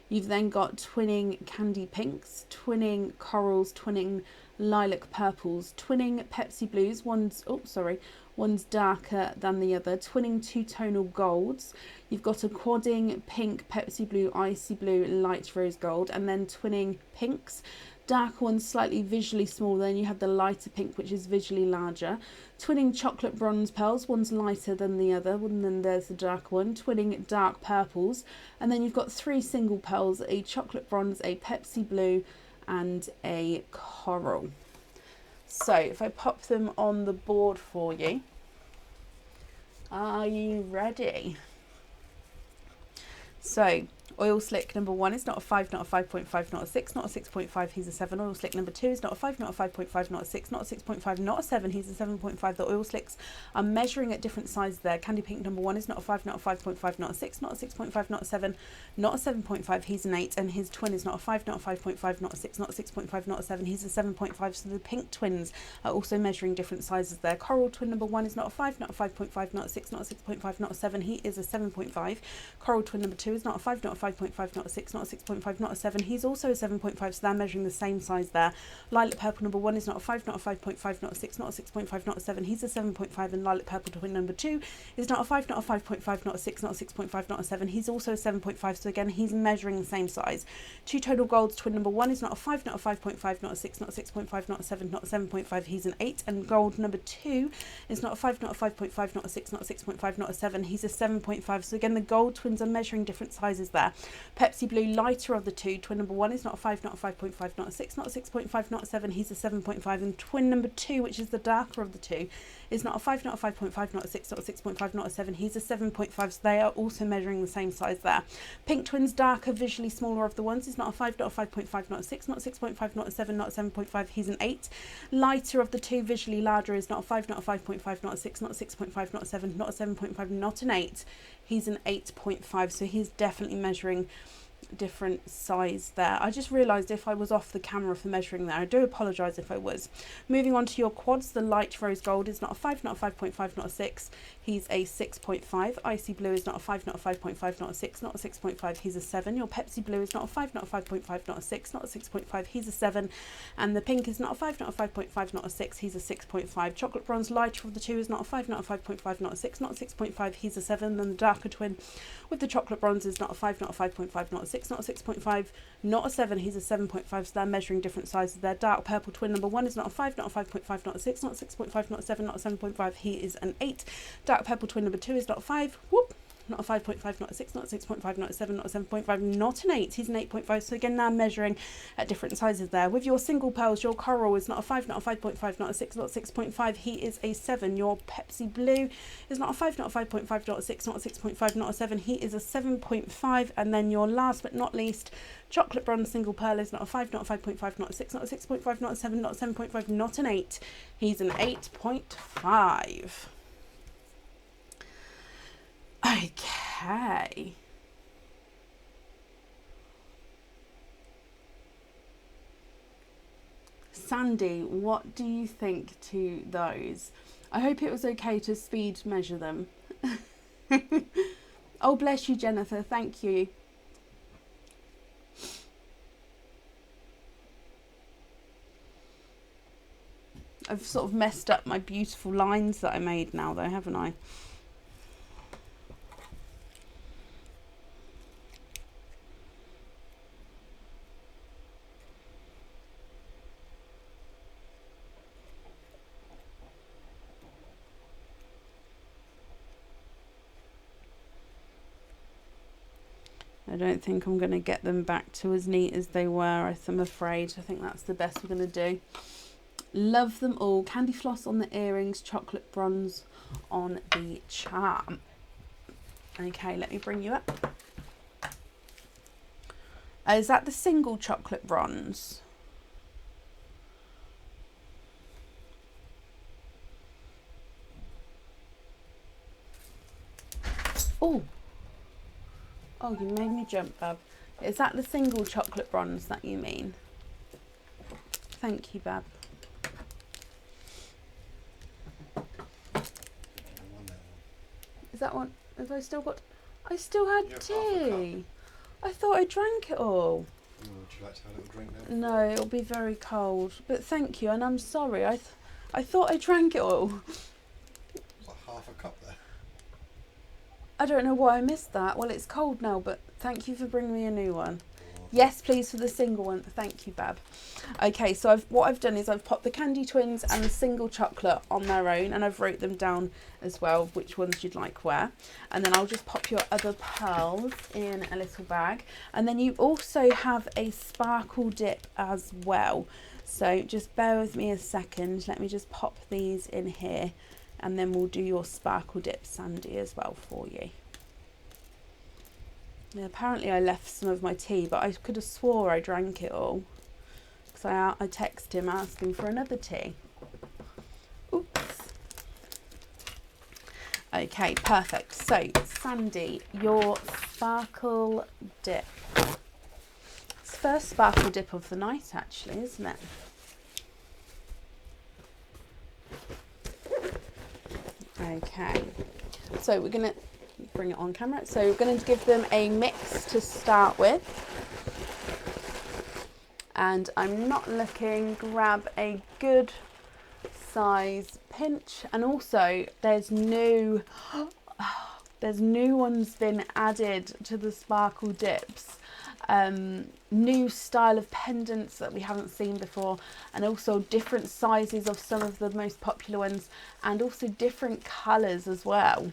You've then got twinning candy pinks, twinning corals, twinning lilac purples, twinning Pepsi blues. One's darker than the other. Twinning 2 tonal golds. You've got a quadding pink, Pepsi blue, icy blue, light rose gold, and then twinning pinks. Darker one's slightly visually smaller, then you have the lighter pink, which is visually larger. Twinning chocolate bronze pearls, one's lighter than the other, and then there's the dark one. Twinning dark purples, and then you've got 3 single pearls, a chocolate bronze, a Pepsi blue, and a coral. So if I pop them on the board for you, are you ready? So oil slick number 1 is not a 5, not a 5.5, not a 6, not a 6.5, he's a 7. Oil slick number 2 is not a 5, not a 5.5, not a 6, not a 6.5, not a 7, he's a 7.5. The oil slicks are measuring at different sizes there. Candy pink number 1 is not a 5, not a 5.5, not a 6, not a 6.5, not a 7, not a 7.5, he's an 8. And his twin is not a 5, not a 5.5, not a 6, not a 6.5, not a 7, he's a 7.5. So the pink twins are also measuring different sizes there. Coral twin number 1 is not a 5, not a 5.5, not a 6, not a 6.5, not a 7, he is a 7.5. Coral twin number 2 is not a 5, not a 5.5, not a 6, not a 6.5, not a 7, he's also a 7.5, so they're measuring the same size there. Lilac purple number 1 is not a 5, not a 5.5, not a 6, not a 6.5, not a 7, he's a 7.5. And lilac purple twin number 2 is not a 5, not a 5.5, not a 6, not a 6.5, not a 7, he's also a 7.5, so again he's measuring the same size. 2 total golds twin number 1 is not a 5, not a 5.5, not a 6, not a 6.5, not a 7, not a 7.5, he's an 8. And gold number 2 is not a 5, not a 5.5, not a 6, not a 6.5, not a 7, he's a 7.5. So again the gold twins are measuring different sizes there. there. Pepsi Blue, lighter of the two. Twin number 1 is not a 5, not a 5.5, not a 6, not a 6.5, not a 7. He's a 7.5. And twin number 2, which is the darker of the two, is not a 5, not a 5.5, not a 6, not a 6.5, not a 7. He's a 7.5. So they are also measuring the same size there. Pink Twins, darker, visually smaller of the ones, is not a 5, not a 5.5, not a 6, not a 6.5, not a 7, not a 7.5. He's an 8. Lighter of the two, visually larger, is not a 5, not a 5.5, not a 6, not a 6.5, not a 7, not a 7.5, not an 8. He's an 8.5. So he's definitely measuring different size there. I just realised if I was off the camera for measuring there, I do apologise if I was. Moving on to your quads, the light rose gold is not a 5, not a 5.5, not a 6. He's a 6.5. Icy blue is not a 5, not a 5.5, not a 6, not a 6.5. He's a 7. Your Pepsi blue is not a 5, not a 5.5, not a 6, not a 6.5. He's a 7. And the pink is not a 5, not a 5.5, not a 6. He's a 6.5. Chocolate bronze, lighter of the two, is not a 5, not a 5.5, not a 6, not a 6.5. He's a 7. And the darker twin with the chocolate bronze is not a 5, not a 5.5, not a 6, not a 6.5, not a 7. He's a 7.5. So they're measuring different sizes. Their dark purple twin number 1 is not a 5, not a 5.5, not a 6, not a 6.5, not a 7, not a 7.5. He is an 8. Dark purple twin number 2 is not a 5. Whoop. Not a 5.5, not a 6, not a 6.5, not a 7, not a 7.5, not an 8. He's an 8.5. So again, now measuring at different sizes there. With your single pearls, your coral is not a 5, not a 5.5, not a 6, not a 6.5. He is a 7. Your Pepsi blue is not a 5, not a 5.5, not a 6, not a 6.5, not a 7. He is a 7.5. And then your last but not least, chocolate bronze single pearl is not a 5, not a 5.5, not a 6, not a 6.5, not a 7, not a 7.5, not an 8. He's an 8.5. Okay. Sandy, what do you think to those? I hope it was okay to speed measure them. Oh, bless you, Jennifer. Thank you. I've sort of messed up my beautiful lines that I made now, though, haven't I? I don't think I'm going to get them back to as neat as they were, I'm afraid. I think that's the best we're going to do. Love them all. Candy floss on the earrings, chocolate bronze on the charm. Okay, let me bring you up. Is that the single chocolate bronze? Oh. Oh, you made me jump, Bab. Is that the single chocolate bronze that you mean? Thank you, Bab. Is that one? Have I still got... I still had tea. I thought I drank it all. Would you like to have a little drink now? No, it'll be very cold. But thank you, and I'm sorry. I thought I drank it all. It's like half a cup there. I don't know why I missed that. Well, it's cold now, but thank you for bringing me a new one. Yes, please, for the single one. Thank you, Bab. Okay, so what I've done is I've popped the Candy Twins and the single chocolate on their own, and I've wrote them down as well, which ones you'd like where. And then I'll just pop your other pearls in a little bag. And then you also have a sparkle dip as well. So just bear with me a second. Let me just pop these in here, and then we'll do your sparkle dip, Sandy, as well for you. Yeah, apparently I left some of my tea, but I could have swore I drank it all. Because I texted him asking for another tea. Oops. Okay, perfect. So, Sandy, your sparkle dip. It's the first sparkle dip of the night, actually, isn't it? Okay. So, we're going to bring it on camera. So we're going to give them a mix to start with, and I'm not looking. Grab a good size pinch, and also there's new ones been added to the sparkle dips. New style of pendants that we haven't seen before, and also different sizes of some of the most popular ones, and also different colours as well.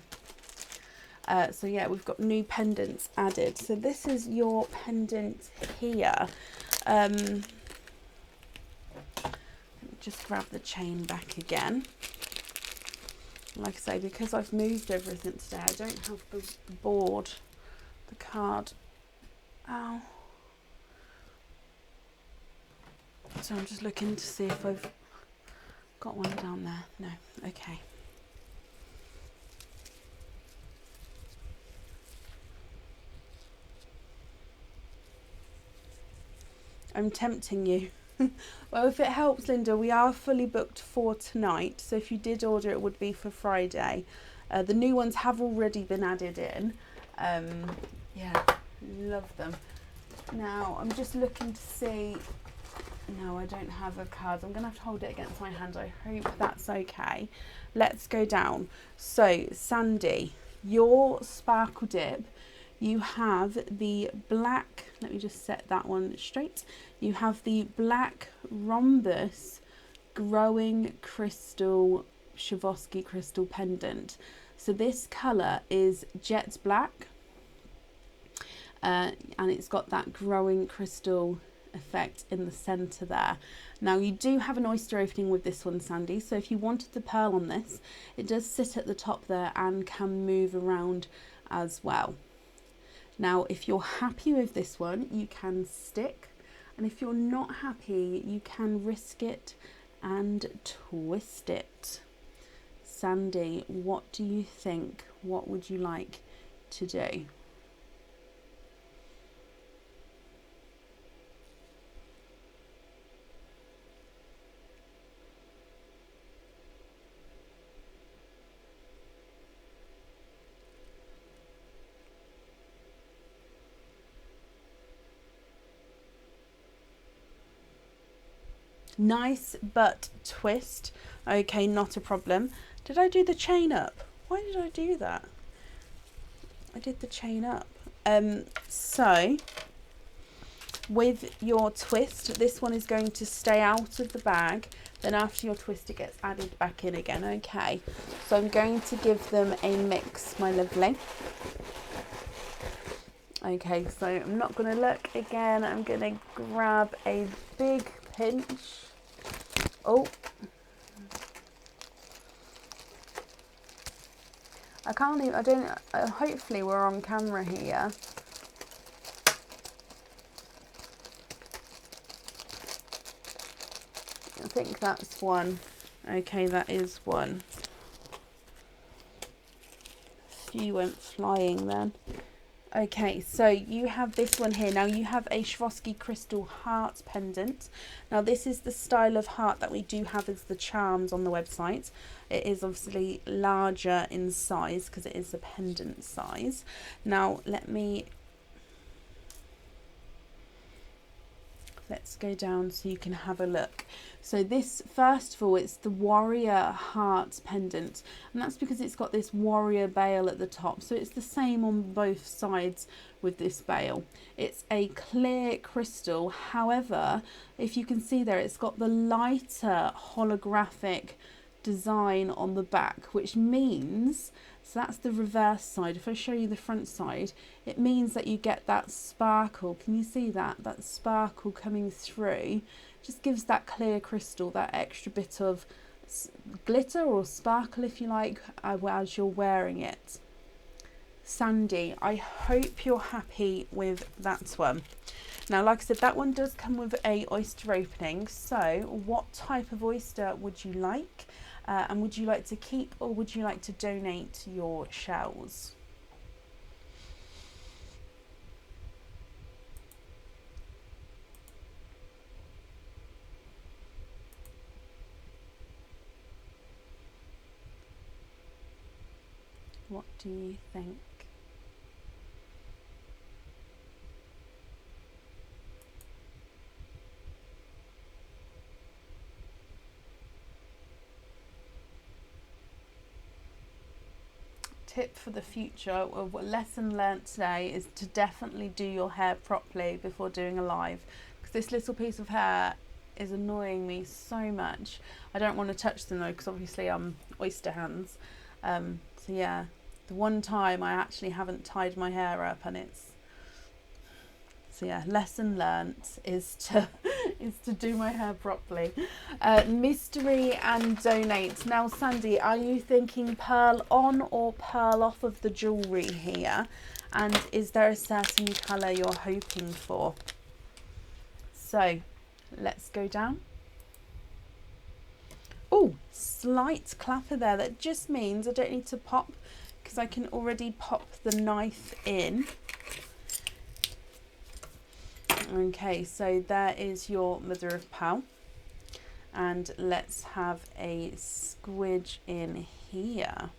So yeah, we've got new pendants added. So this is your pendant here. Just grab the chain back again. Like I say, because I've moved everything today, I don't have the board, the card. Ow. So I'm just looking to see if I've got one down there. No, okay. I'm tempting you. Well, if it helps, Linda, we are fully booked for tonight. So if you did order, it would be for Friday. The new ones have already been added in. Yeah, love them. Now, I'm just looking to see. No, I don't have a card. I'm going to have to hold it against my hand. I hope that's okay. Let's go down. So, Sandy, your sparkle dip, you have the black, let me just set that one straight. You have the black Rhombus growing crystal Schwevoski crystal pendant. So this colour is jet black, and it's got that growing crystal effect in the centre there. Now you do have an oyster opening with this one, Sandy, so if you wanted the pearl on this, it does sit at the top there and can move around as well. Now if you're happy with this one, you can stick, and if you're not happy, you can risk it and twist it. Sandy, what do you think? What would you like to do? Nice but twist. Okay, not a problem. Did I do the chain up? Why did I do that? I did the chain up. So with your twist, this one is going to stay out of the bag. Then after your twist, it gets added back in again. Okay, so I'm going to give them a mix, my lovely. Okay, so I'm not going to look again. I'm going to grab a big pinch. Oh, I can't even, I don't, hopefully we're on camera here. I think that's one. Okay, that is one. A few went flying then. Okay, so you have this one here. Now you have a Swarovski crystal heart pendant. Now this is the style of heart that we do have as the charms on the website. It is obviously larger in size because it is a pendant size. Now let's go down so you can have a look. So this, first of all, it's the warrior heart pendant, and that's because it's got this warrior bail at the top. So it's the same on both sides with this bail. It's a clear crystal. However, if you can see there, it's got the lighter holographic design on the back, which means, so that's the reverse side. If I show you the front side, it means that you get that sparkle. Can you see that? That sparkle coming through just gives that clear crystal that extra bit of glitter or sparkle, if you like, as you're wearing it. Sandy, I hope you're happy with that one. Now, like I said, that one does come with a oyster opening. So what type of oyster would you like? And would you like to keep, or would you like to donate your shells? What do you think? Tip for the future, or what lesson learnt today, is to definitely do your hair properly before doing a live, because this little piece of hair is annoying me so much. I don't want to touch them though, because obviously I'm oyster hands. So yeah, The one time I actually haven't tied my hair up, and it's, so yeah, lesson learnt is to is to do my hair properly. Mystery and donate. Now, Sandy, are you thinking pearl on or pearl off of the jewellery here? And is there a certain colour you're hoping for? So let's go down. Oh, slight clapper there. That just means I don't need to pop, because I can already pop the knife in. Okay, so there is your mother of pearl. And let's have a squidge in here.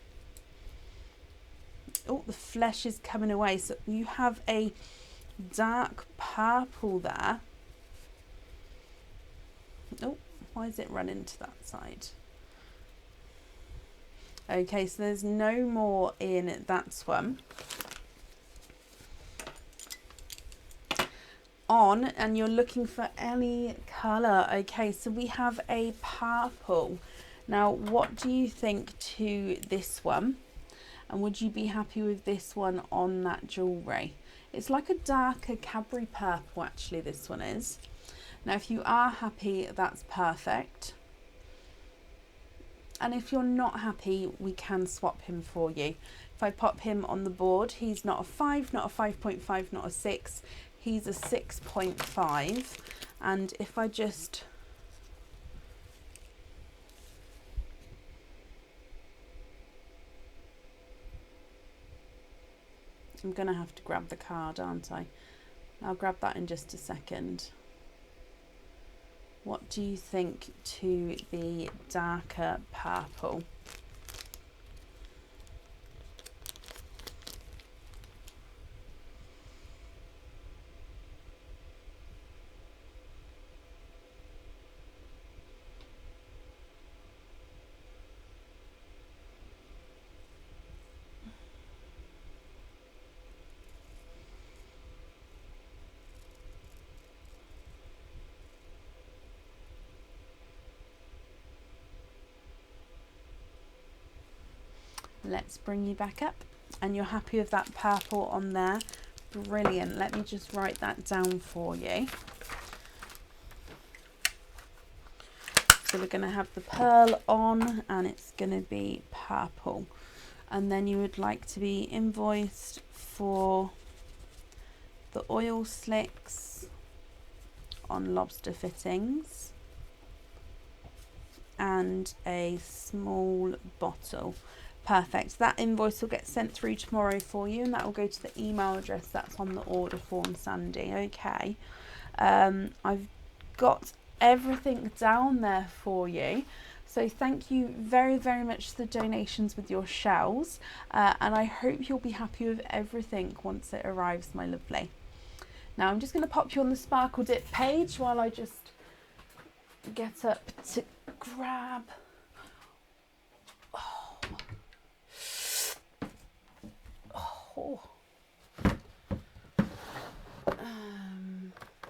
Oh, the flesh is coming away. So you have a dark purple there. Oh, why is it running to that side? Okay, so there's no more in that one. On, and you're looking for any colour. Okay, so we have a purple. Now, what do you think to this one? And would you be happy with this one on that jewellery? It's like a darker Cadbury purple, actually, this one is. Now, if you are happy, that's perfect. And if you're not happy, we can swap him for you. If I pop him on the board, he's not a 5, not a 5.5, not a 6. He's a 6.5. And if I just... I'm going to have to grab the card, aren't I? I'll grab that in just a second. What do you think to the darker purple? Let's bring you back up, and you're happy with that purple on there. Brilliant. Let me just write that down for you. So we're going to have the pearl on, and it's going to be purple. And then you would like to be invoiced for the oil slicks on lobster fittings and a small bottle. Perfect. That invoice will get sent through tomorrow for you, and that will go to the email address that's on the order form, Sandy. Okay. I've got everything down there for you. So thank you very, very much for the donations with your shells. And I hope you'll be happy with everything once it arrives, my lovely. Now I'm just going to pop you on the Sparkle Dip page while I just get up to grab...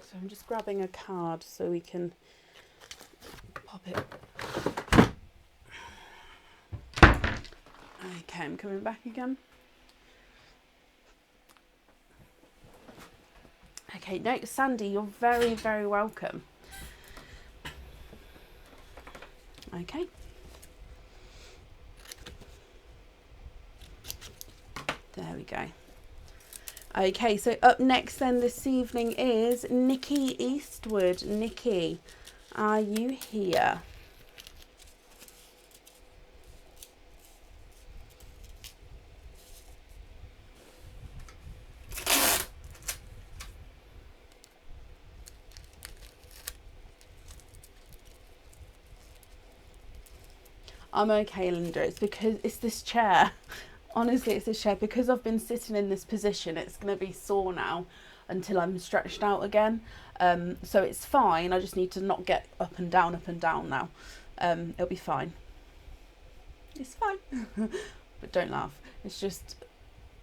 So I'm just grabbing a card so we can pop it. Okay, I'm coming back again. Okay, no, Sandy, you're very, very welcome. Okay. There we go. Okay, so up next then this evening is Nikki Eastwood. Nikki, are you here? I'm okay, Linda. It's because it's this chair. Honestly, it's this chair. Because I've been sitting in this position, it's going to be sore now until I'm stretched out again. So it's fine. I just need to not get up and down now. It'll be fine. It's fine. But don't laugh. It's just,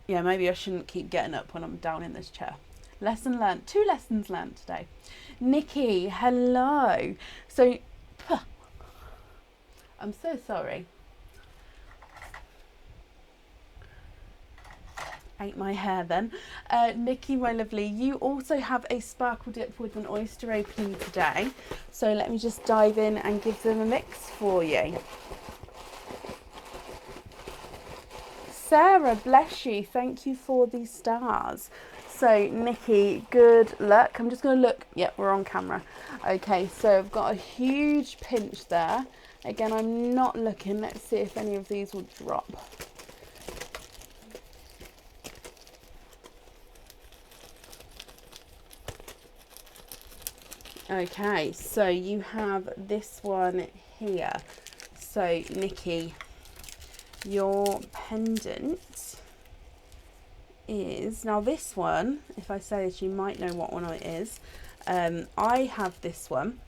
yeah, maybe I shouldn't keep getting up when I'm down in this chair. Lesson learnt. 2 lessons learnt today. Nikki, hello. So, I'm so sorry. ate my hair then. Nikki, my lovely, you also have a sparkle dip with an oyster opening today. So let me just dive in and give them a mix for you. Sarah, bless you. Thank you for the stars. So Nikki, good luck. I'm just going to look. Yep, we're on camera. Okay, so I've got a huge pinch there. Again, I'm not looking. Let's see if any of these will drop. Okay, so you have this one here. So Nikki, your pendant is, now this one, if I say this, you might know what one it is. I have this one.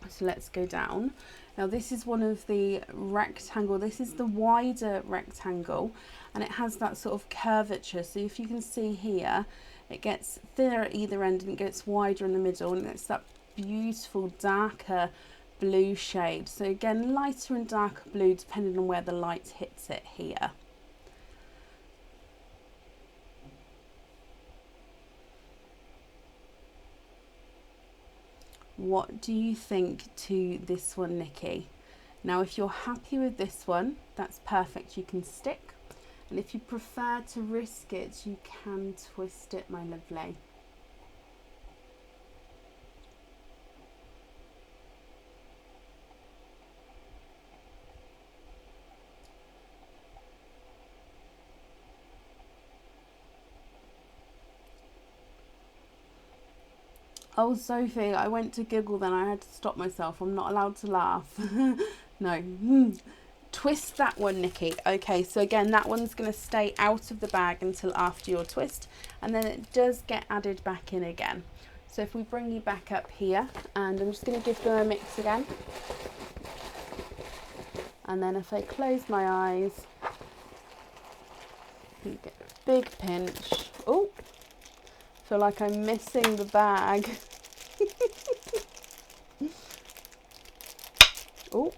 So let's go down. Now this is one of the rectangle. This is the wider rectangle, and it has that sort of curvature. So if you can see here, it gets thinner at either end and it gets wider in the middle, and it's that beautiful darker blue shade. So again, lighter and darker blue depending on where the light hits it here. What do you think to this one, Nikki? Now, if you're happy with this one, that's perfect. You can stick. And if you prefer to risk it, you can twist it, my lovely. Oh, Sophie, I went to giggle then. I had to stop myself. I'm not allowed to laugh. No. Twist that one, Nikki. Okay, so again, that one's going to stay out of the bag until after your twist, and then it does get added back in again. So if we bring you back up here, and I'm just going to give them a mix again. And then if I close my eyes, you get a big pinch. Oh, feel like I'm missing the bag. Oh,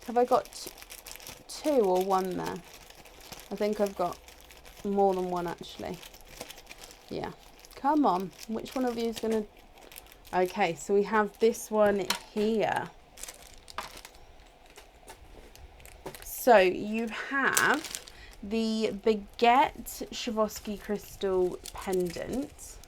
have I got two or one there? I think I've got more than one actually. Yeah, come on, which one of you is gonna? Okay, so we have this one here. So you have the Baguette Schwevoski crystal pendant.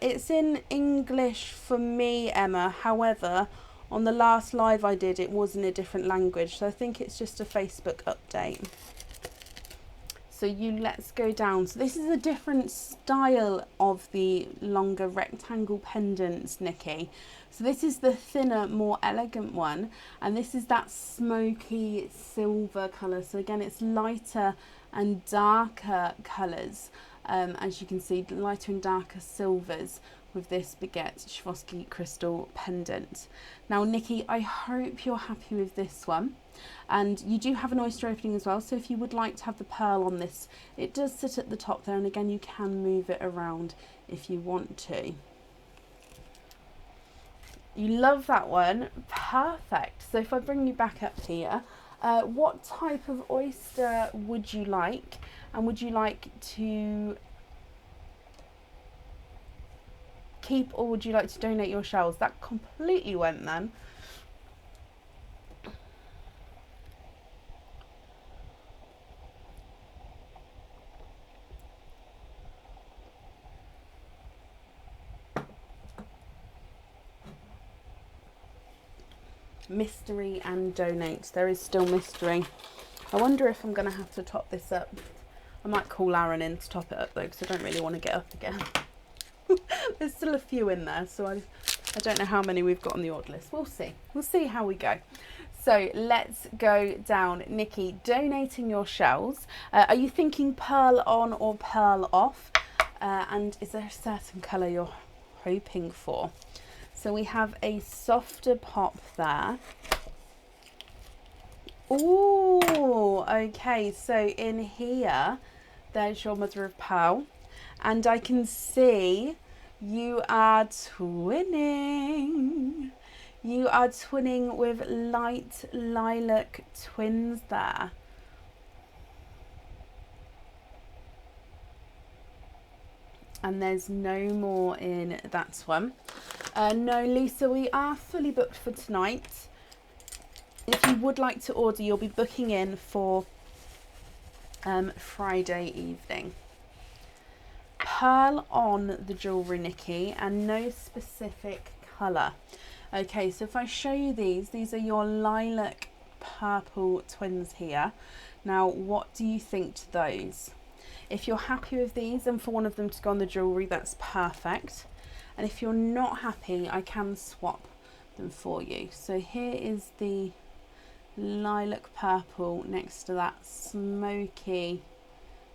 It's in English for me, Emma. However, on the last live I did, it was in a different language. So I think it's just a Facebook update. So let's go down. So this is a different style of the longer rectangle pendants, Nikki. So this is the thinner, more elegant one. And this is that smoky silver colour. So again, it's lighter and darker colours. As you can see, lighter and darker silvers with this Baguette Schwevoski crystal pendant. Now, Nikki, I hope you're happy with this one. And you do have an oyster opening as well, so if you would like to have the pearl on this, it does sit at the top there, and again, you can move it around if you want to. You love that one. Perfect. So if I bring you back up here, what type of oyster would you like? And would you like to keep, or would you like to donate your shells? That completely went then. Mystery and donate. There is still mystery. I wonder if I'm going to have to top this up. I might call Aaron in to top it up though, because I don't really want to get up again. There's still a few in there, so I don't know how many we've got on the order list. We'll see. We'll see how we go. So let's go down. Nikki, donating your shells. Are you thinking pearl on or pearl off? And is there a certain colour you're hoping for? So we have a softer pop there. Oh, okay. So in here, there's your mother of pearl. And I can see you are twinning. You are twinning with light lilac twins there. And there's no more in that one. No, Lisa, we are fully booked for tonight. If you would like to order, you'll be booking in for Friday evening. Pearl on the jewellery, Nikki, and no specific colour. Okay, so if I show you these are your lilac purple twins here. Now, what do you think to those? If you're happy with these and for one of them to go on the jewellery, that's perfect. And if you're not happy, I can swap them for you. So here is the lilac purple next to that smoky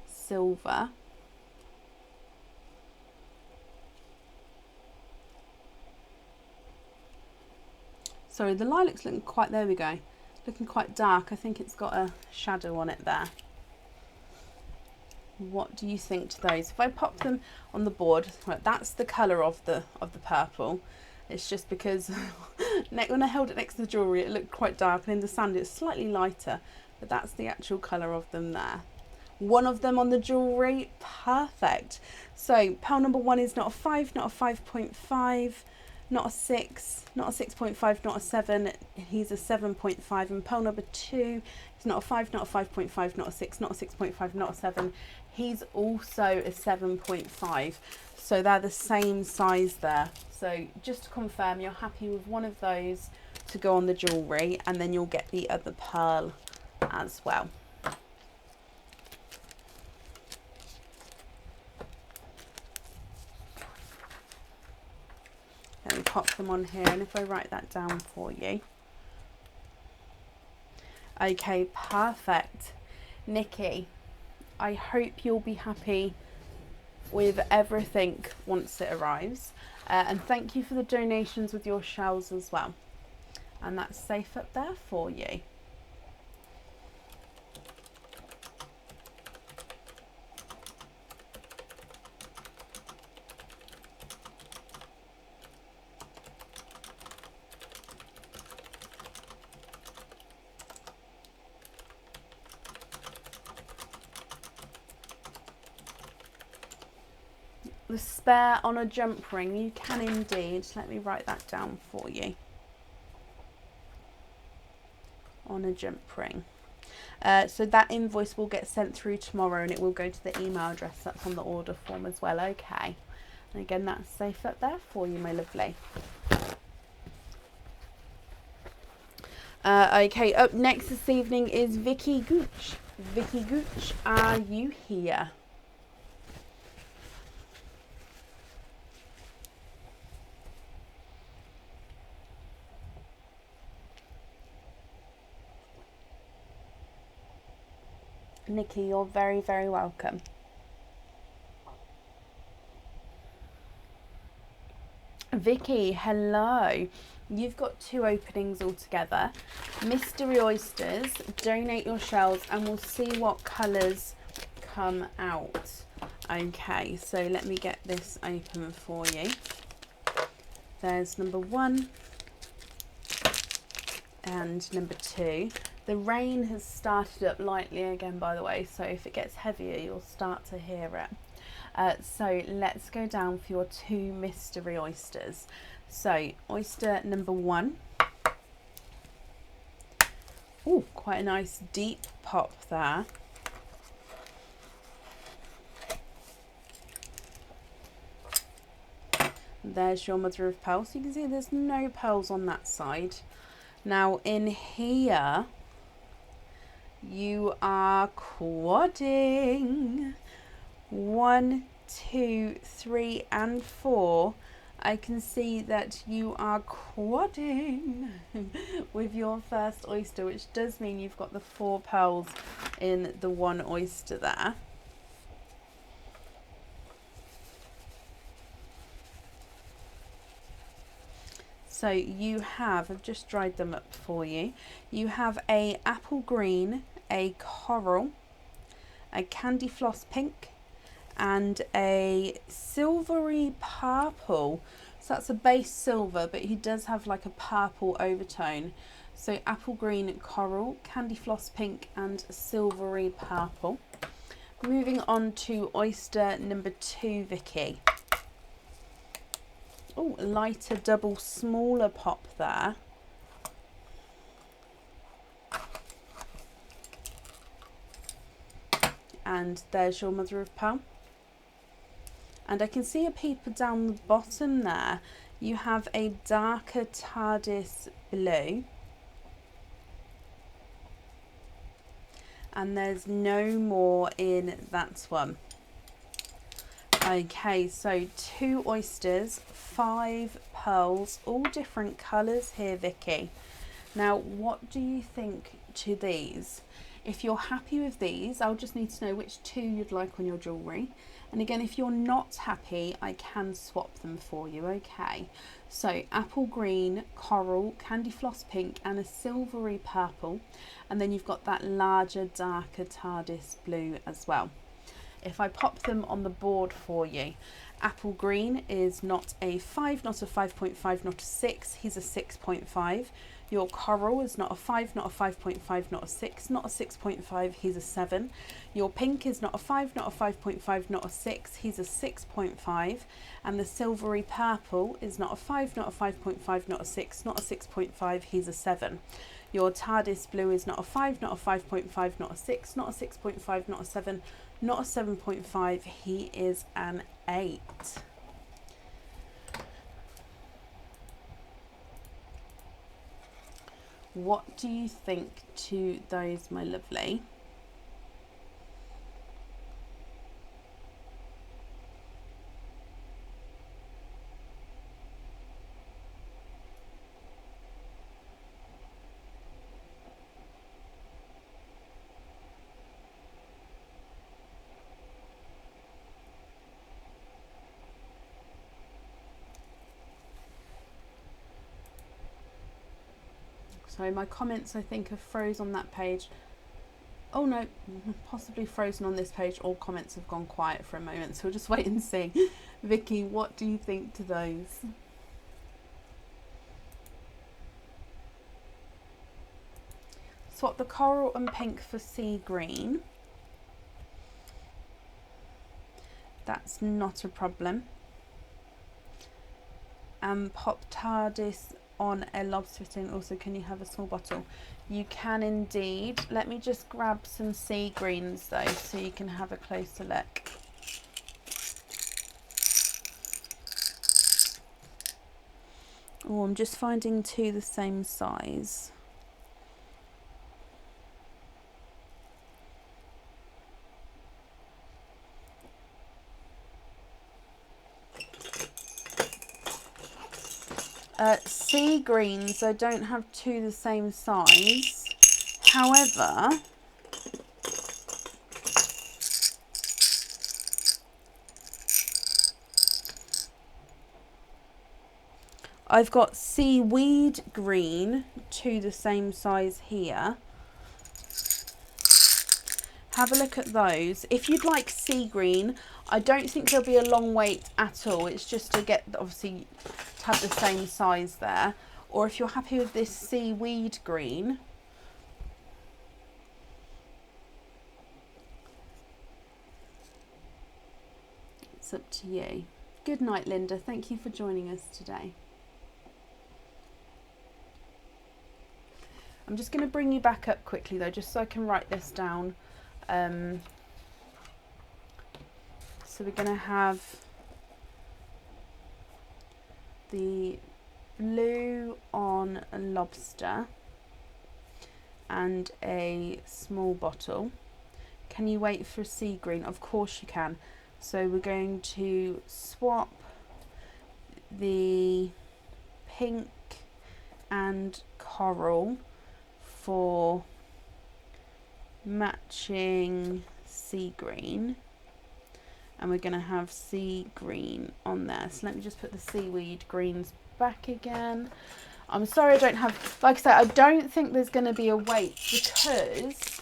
silver. Sorry, the lilac's looking quite, there we go, looking quite dark. I think it's got a shadow on it there. What do you think to those? If I pop them on the board, right, that's the colour of the purple. It's just because when I held it next to the jewellery, it looked quite dark, and in the sand it's slightly lighter, but that's the actual colour of them there. One of them on the jewellery, perfect. So pearl number 1 is not a 5, not a 5.5, not a 6, not a 6.5, not a 7, he's a 7.5. And pearl number 2 is not a 5, not a 5.5, not a 6, not a 6.5, not a 7, he's also a 7.5. So they're the same size there. So just to confirm, you're happy with one of those to go on the jewellery, and then you'll get the other pearl as well. Let me pop them on here, and if I write that down for you. Okay, perfect. Nikki, I hope you'll be happy with everything once it arrives. And thank you for the donations with your shells as well. And that's safe up there for you. The spare on a jump ring, you can indeed. Let me write that down for you. On a jump ring. So that invoice will get sent through tomorrow, and it will go to the email address that's on the order form as well. Okay. And again, that's safe up there for you, my lovely. Okay, up next this evening is Vicky Gooch. Vicky Gooch, are you here? Nikki, you're very, very welcome. Vicky, hello. You've got 2 openings altogether. Mystery oysters, donate your shells, and we'll see what colours come out. Okay, so let me get this open for you. There's number 1 and number 2. The rain has started up lightly again, by the way, so if it gets heavier, you'll start to hear it. So let's go down for your 2 mystery oysters. So oyster number 1. Oh, quite a nice deep pop there. There's your mother of pearl. So you can see there's no pearls on that side. Now in here, you are quadding. 1, 2, 3 and 4. I can see that you are quadding with your first oyster, which does mean you've got the 4 pearls in the 1 oyster there. So you have, I've just dried them up for you. You have a apple green, a coral, a candy floss pink, and a silvery purple. So that's a base silver, but he does have like a purple overtone. So apple green, coral, candy floss pink, and silvery purple. Moving on to oyster number 2, Vicky. Oh, lighter double, smaller pop there. And there's your mother of pearl. And I can see a peeper down the bottom there. You have a darker TARDIS blue. And there's no more in that one. Okay, so 2 oysters, 5 pearls, all different colours here, Vicky. Now, what do you think to these? If you're happy with these, I'll just need to know which 2 you'd like on your jewellery. And again, if you're not happy, I can swap them for you, okay? So apple green, coral, candy floss pink, and a silvery purple. And then you've got that larger, darker TARDIS blue as well. If I pop them on the board for you, apple green is not a 5, not a 5.5, not a 6. He's a 6.5. Your coral is not a 5, not a 5.5, not a 6, not a 6.5, he's a 7. Your pink is not a 5, not a 5.5, not a 6, he's a 6.5. And the silvery purple is not a 5, not a 5.5, not a 6, not a 6.5, he's a 7. Your TARDIS blue is not a 5, not a 5.5, not a 6, not a 6.5, not a 7, not a 7.5, he is an 8. What do you think to those, my lovely? So my comments, I think, are froze on that page. Oh no, possibly frozen on this page. All comments have gone quiet for a moment, so we'll just wait and see. Vicky, what do you think to those? Swap the coral and pink for sea green. That's not a problem. And pop TARDIS on a lobster tin. Also, can you have a small bottle? You can indeed. Let me just grab some sea greens though, so you can have a closer look. Oh, I'm just finding 2 the same size. Sea greens, I don't have 2 the same size. However, I've got seaweed green, 2 the same size here. Have a look at those. If you'd like sea green, I don't think there'll be a long wait at all. It's just to get, obviously, to have the same size there. Or if you're happy with this seaweed green, it's up to you. Good night, Linda. Thank you for joining us today. I'm just going to bring you back up quickly though, just so I can write this down. So we're going to have the blue on a lobster and a small bottle. Can you wait for sea green? Of course you can. So we're going to swap the pink and coral for matching sea green, and we're going to have sea green on there. So let me just put the seaweed greens back again. I'm sorry I don't have, like I said, I don't think there's going to be a wait because,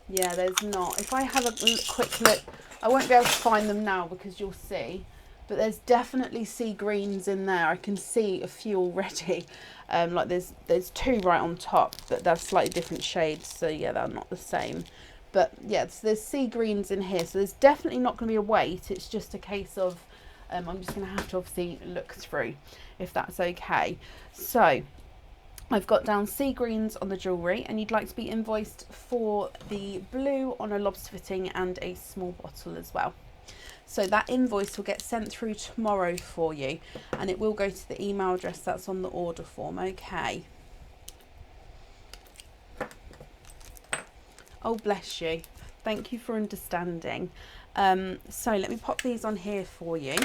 yeah, there's not. If I have a quick look I won't be able to find them now because you'll see, but there's definitely sea greens in there. I can see a few already. Like there's two right on top, but they're slightly different shades, so yeah, they're not the same. But yeah, so there's sea greens in here, so there's definitely not going to be a wait. It's just a case of I'm just going to have to obviously look through, if that's okay. So I've got down sea greens on the jewellery, and you'd like to be invoiced for the blue on a lobster fitting and a small bottle as well. So that invoice will get sent through tomorrow for you, and it will go to the email address that's on the order form, okay? Oh, bless you. Thank you for understanding. So let me pop these on here for you.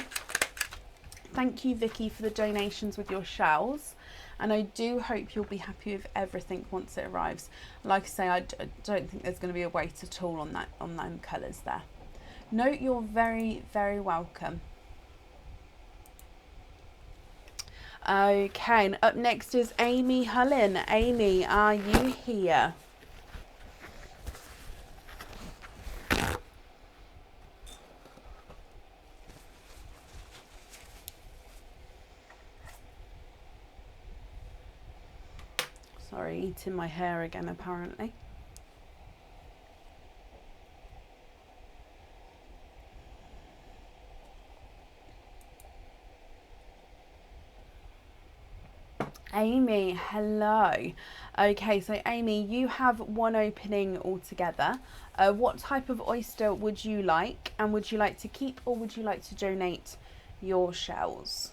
Thank you, Vicky, for the donations with your shells. And I do hope you'll be happy with everything once it arrives. Like I say, I don't think there's going to be a wait at all on them colours there. No, you're very, very welcome. Okay, and up next is Amy Hullen. Amy, are you here? Sorry, eating my hair again, apparently. Amy, hello. Okay, so Amy, you have one opening altogether. What type of oyster would you like? And would you like to keep, or would you like to donate your shells?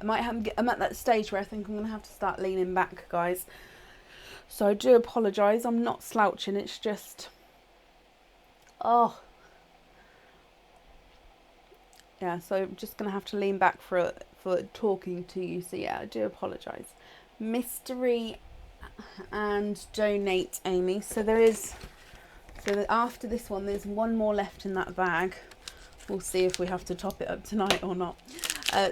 I'm at that stage where I think I'm going to have to start leaning back, guys. So I do apologise. I'm not slouching. It's just... Oh. Yeah, so I'm just going to have to lean back for talking to you. So yeah, I do apologise. Mystery and donate, Amy. So there is... So after this one, there's one more left in that bag. We'll see if we have to top it up tonight or not.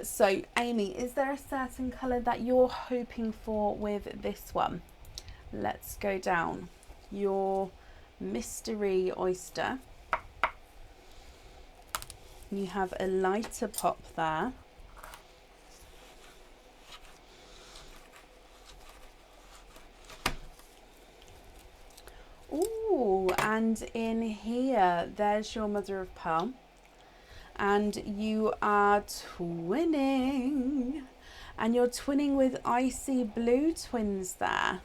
So Amy, is there a certain colour that you're hoping for with this one? Let's go down. Your mystery oyster. You have a lighter pop there. Ooh, and in here, there's your mother of pearl. And you are twinning, and you're twinning with icy blue twins there.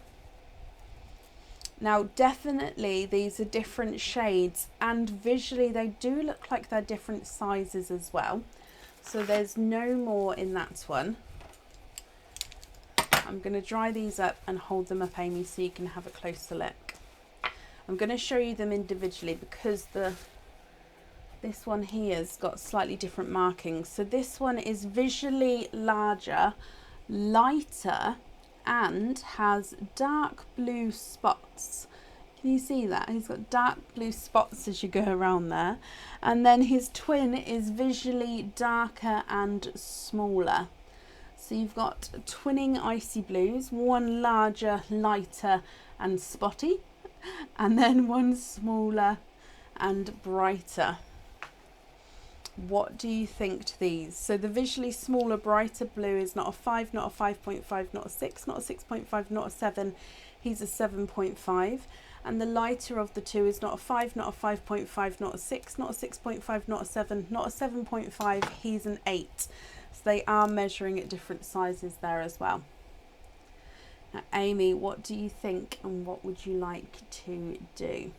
Now definitely these are different shades, and visually they do look like they're different sizes as well, so there's no more in that one. I'm going to dry these up and hold them up, Amy, so you can have a closer look. I'm going to show you them individually because this one here's got slightly different markings. So this one is visually larger, lighter, and has dark blue spots. Can you see that? He's got dark blue spots as you go around there. And then his twin is visually darker and smaller. So you've got twinning icy blues, one larger, lighter and spotty, and then one smaller and brighter. What do you think to these? So the visually smaller, brighter blue is not a 5, not a 5.5, not a 6, not a 6.5, not a 7. He's a 7.5. And the lighter of the two is not a 5, not a 5.5, not a 6, not a 6.5, not a 7, not a 7.5. He's an 8. So they are measuring at different sizes there as well. Now, Amy, what do you think and what would you like to do?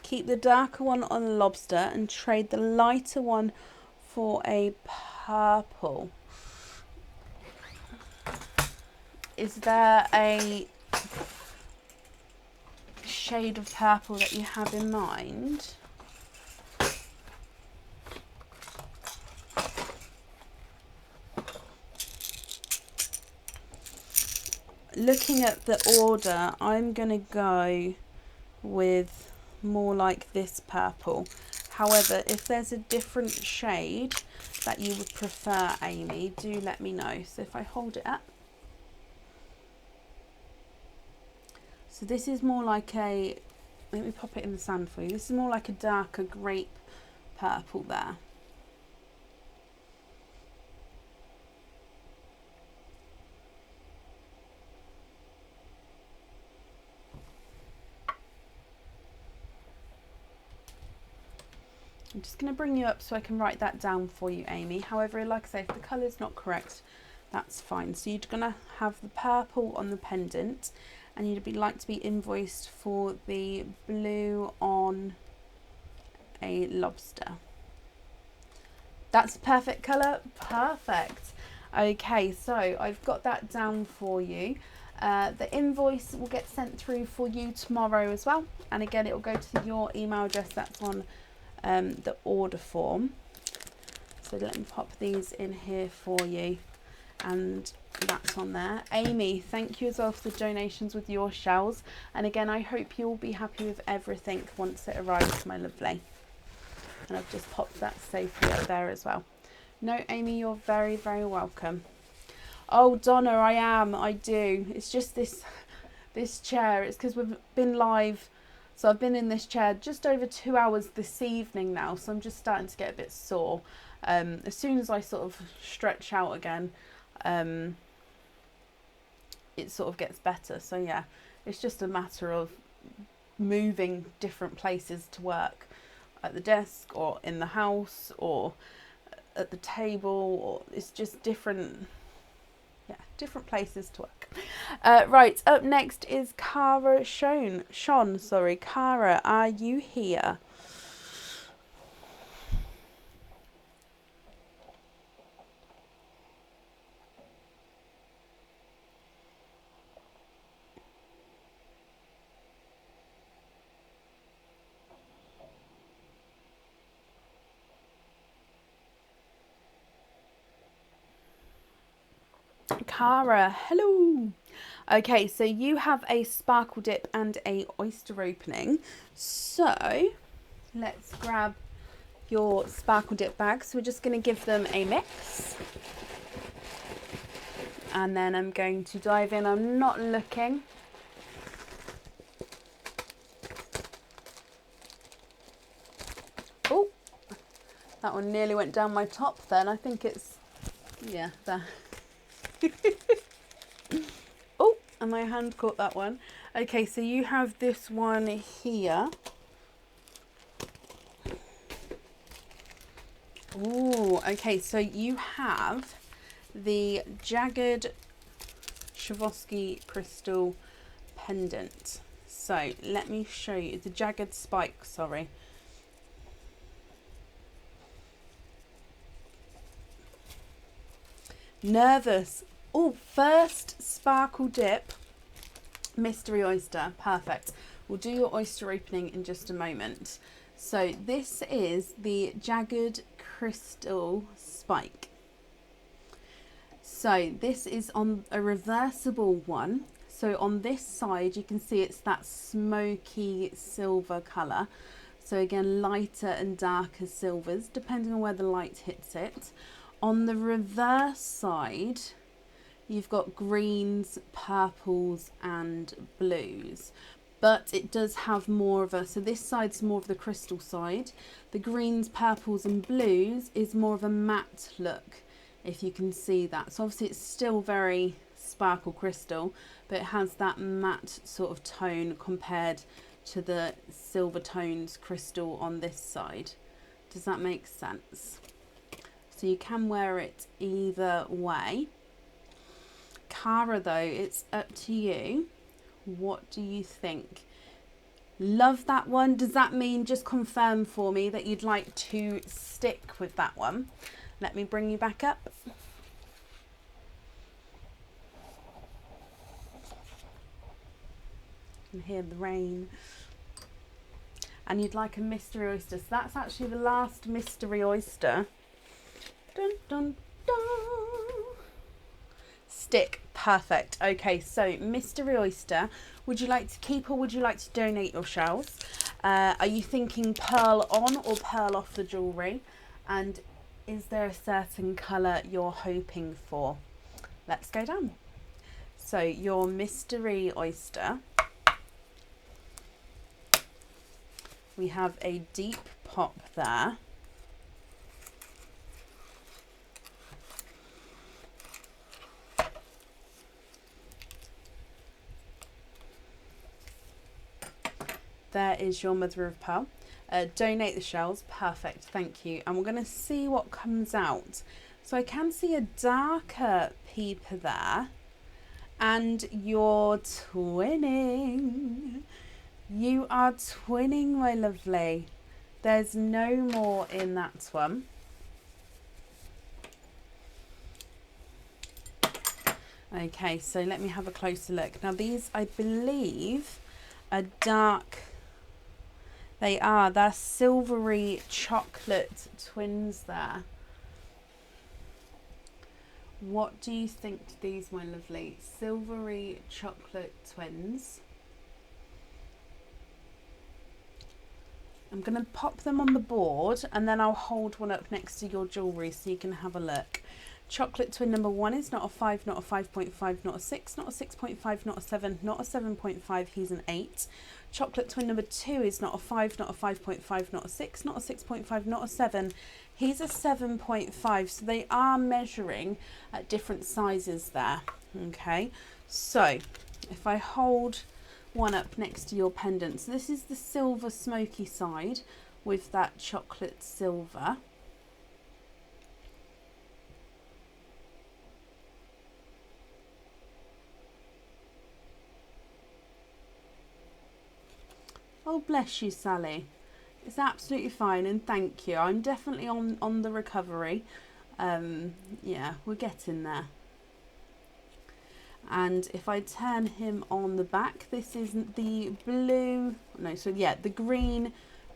Keep the darker one on a lobster and trade the lighter one for a purple. Is there a shade of purple that you have in mind. Looking at the order, I'm going to go with more like this purple. However, if there's a different shade that you would prefer, Amy, do let me know. So if I hold it up. So this is more like a, let me pop it in the sand for you. This is more like a darker grape purple there. I'm just going to bring you up so I can write that down for you, Amy. However, like I say, if the colour's not correct, that's fine. So you're going to have the purple on the pendant, and you'd like to be invoiced for the blue on a lobster. That's a perfect colour. Perfect. Okay, so I've got that down for you. The invoice will get sent through for you tomorrow as well. And again, it will go to your email address that's on the order form. So let me pop these in here for you, and that's on there. Amy, thank you as well for the donations with your shells, and again I hope you'll be happy with everything once it arrives, my lovely. And I've just popped that safely up there as well. No, Amy, you're very, very welcome. Oh, Donna, I do. It's just this chair. It's because we've been live. So I've been in this chair just over 2 hours this evening now, so I'm just starting to get a bit sore. As soon as I sort of stretch out again, it sort of gets better. So yeah, it's just a matter of moving different places to work, at the desk or in the house or at the table, or it's just different places to work. Right, up next is Cara Sean, sorry. Cara, are you here? Cara, hello. Okay, so you have a sparkle dip and a oyster opening. So let's grab your sparkle dip bags. So we're just going to give them a mix. And then I'm going to dive in. I'm not looking. Oh, that one nearly went down my top then. I think it's, yeah, there. Oh, and my hand caught that one. Okay, so you have this one here. Oh, okay, so you have the Jagged Schwevoski crystal pendant. So let me show you the Jagged spike, sorry. Nervous. Oh, first sparkle dip, mystery oyster. Perfect. We'll do your oyster opening in just a moment. So this is the Jagged crystal spike. So this is on a reversible one. So on this side you can see it's that smoky silver colour. So again, lighter and darker silvers depending on where the light hits it. On the reverse side you've got greens, purples and blues, but it does have more of a, so this side's more of the crystal side. The greens, purples and blues is more of a matte look, if you can see that. So obviously it's still very sparkle crystal, but it has that matte sort of tone compared to the silver tones crystal on this side. Does that make sense? So you can wear it either way. Cara, though, it's up to you. What do you think? Love that one. Does that mean, just confirm for me that you'd like to stick with that one? Let me bring you back up. You can hear the rain. and you'd like a mystery oyster. So that's actually the last mystery oyster. Dun, dun, dun. Stick. Perfect. Okay, so mystery oyster. Would you like to keep or would you like to donate your shells? Are you thinking pearl on or pearl off the jewellery? And is there a certain colour you're hoping for? Let's go down. So your mystery oyster. We have a deep pop there. There is your mother of pearl. Donate the shells. Perfect. Thank you. And we're going to see what comes out. So I can see a darker peeper there. And you're twinning. You are twinning, my lovely. There's no more in that one. Okay, so let me have a closer look. Now these, I believe, are dark. They're silvery chocolate twins there. What do you think to these, my lovely? Silvery chocolate twins. I'm going to pop them on the board and then I'll hold one up next to your jewellery so you can have a look. Chocolate twin number 1 is not a 5, not a 5.5, not a 6, not a 6.5, not a 7, not a 7.5, he's an 8. Chocolate twin number 2 is not a 5, not a 5.5, not a 6, not a 6.5, not a 7, he's a 7.5. So they are measuring at different sizes there. Okay, so if I hold one up next to your pendant, so this is the silver smoky side with that chocolate silver. Oh, bless you, Sally. It's absolutely fine, and thank you. I'm definitely on the recovery. Yeah, we're getting there. And if I turn him on the back, this is the blue, no, so yeah, the green,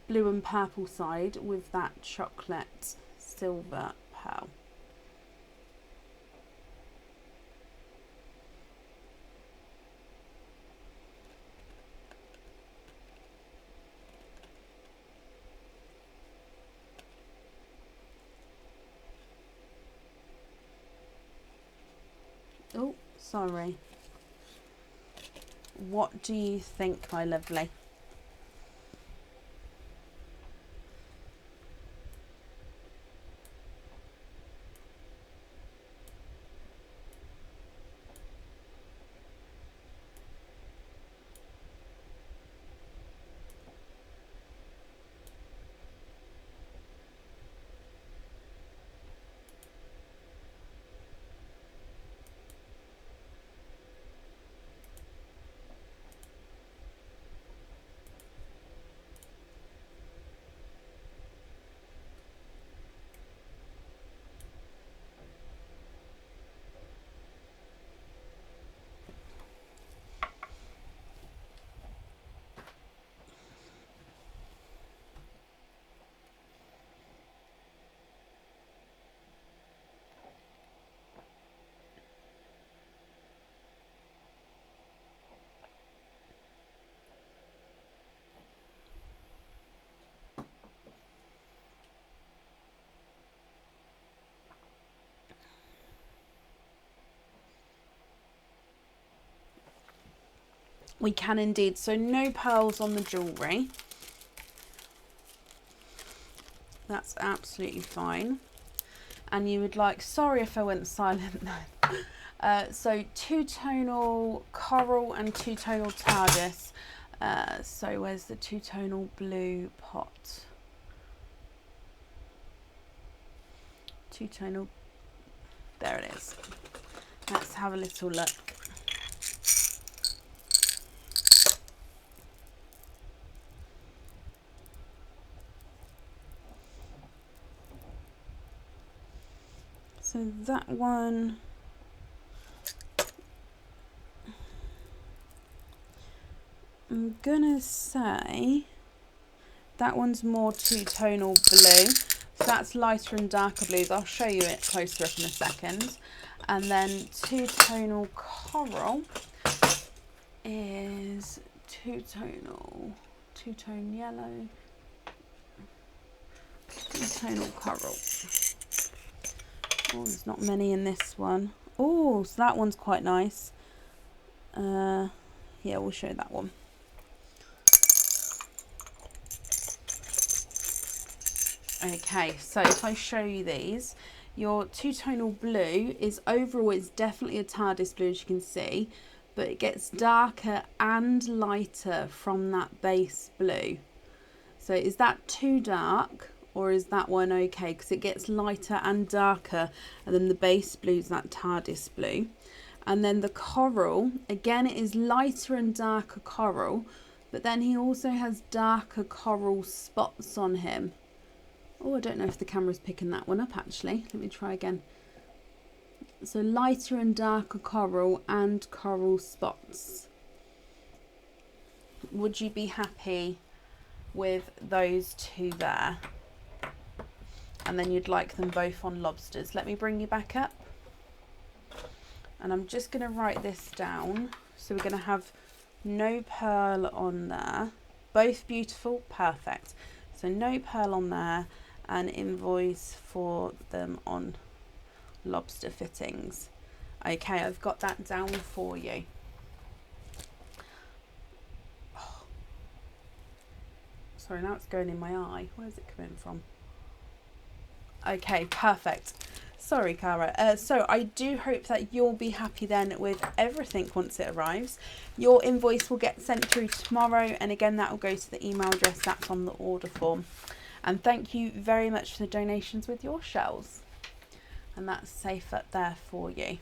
blue and purple side with that chocolate silver pearl. Oh, sorry. What do you think, my lovely? We can indeed. So no pearls on the jewellery. That's absolutely fine. And you would like, sorry if I went silent. So two-tonal coral and two-tonal TARDIS. So where's the two-tonal blue pot? Two-tonal, there it is. Let's have a little look. So that one, I'm gonna say that one's more two-tonal blue. So that's lighter and darker blues. I'll show you it closer up in a second. And then two-tonal coral is two-tone yellow, two-tonal coral. Oh, there's not many in this one. Oh, so that one's quite nice. Yeah, we'll show that one. Okay, so if I show you these, your two-tonal blue is overall, it's definitely a TARDIS blue, as you can see, but it gets darker and lighter from that base blue. So is that too dark, or is that one okay? Because it gets lighter and darker, and then the base blue is that TARDIS blue. And then the coral, again, it is lighter and darker coral, but then he also has darker coral spots on him. Oh, I don't know if the camera's picking that one up, actually. Let me try again. So lighter and darker coral and coral spots. Would you be happy with those two there? And then you'd like them both on lobsters. Let me bring you back up. And I'm just going to write this down. So we're going to have no pearl on there. Both beautiful, perfect. So no pearl on there, and invoice for them on lobster fittings. Okay, I've got that down for you. Oh. Sorry, now it's going in my eye. Where's it coming from? Okay, perfect. Sorry, Cara. So I do hope that you'll be happy then with everything once it arrives. Your invoice will get sent through tomorrow, and again that will go to the email address that's on the order form. And thank you very much for the donations with your shells. And that's safe up there for you.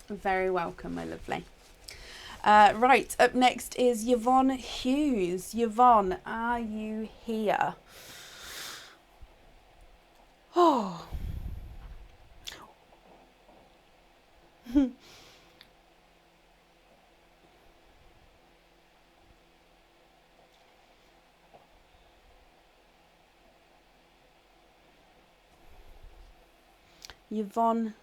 Very welcome, my lovely. Right, up next is Yvonne Hughes. Yvonne, are you here? Oh. Yvonne,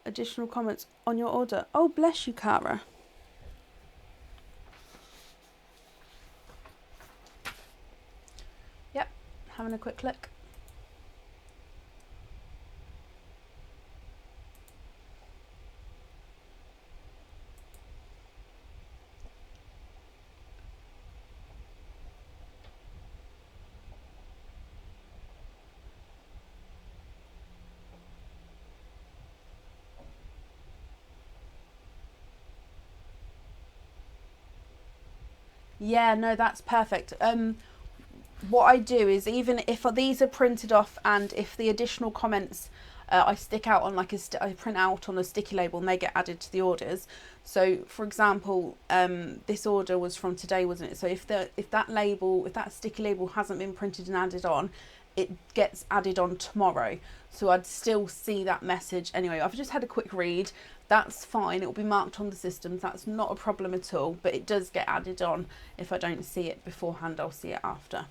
additional comments on your order. Oh, bless you, Cara. Yep, having a quick look. Yeah, no, that's perfect. What I do is, even if these are printed off and if the additional comments I stick out on like I print out on a sticky label and they get added to the orders. So for example, this order was from today, wasn't it? So if that sticky label hasn't been printed and added on, it gets added on tomorrow. So I'd still see that message. Anyway, I've just had a quick read. That's fine. It will be marked on the systems. That's not a problem at all. But it does get added on. If I don't see it beforehand, I'll see it after.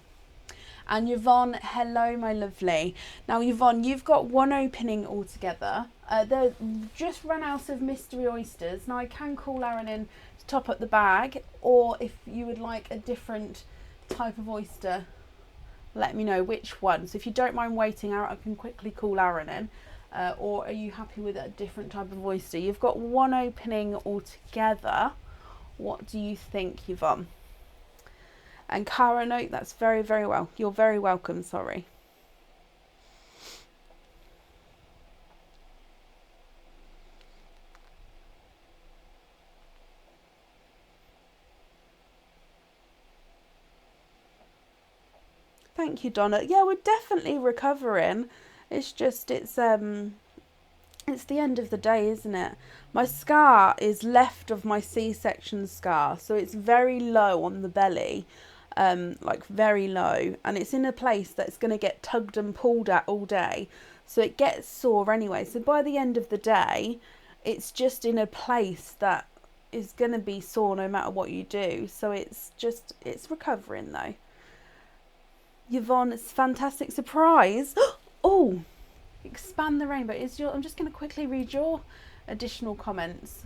And Yvonne, hello, my lovely. Now, Yvonne, you've got one opening altogether. They're just run out of mystery oysters. Now, I can call Aaron in to top up the bag. Or if you would like a different type of oyster, let me know which one. So if you don't mind waiting, I can quickly call Aaron in. Or are you happy with a different type of oyster? You've got one opening altogether. What do you think, Yvonne? And Cara, no, that's very, very well. You're very welcome, sorry. Thank you, Donna. Yeah, we're definitely recovering. It's just, it's the end of the day, isn't it? My scar is left of my C-section scar, so it's very low on the belly, like very low, and it's in a place that's going to get tugged and pulled at all day, so it gets sore anyway. So by the end of the day, it's just in a place that is going to be sore no matter what you do. So it's recovering though. Yvonne, it's a fantastic surprise. Oh, expand the rainbow. I'm just going to quickly read your additional comments.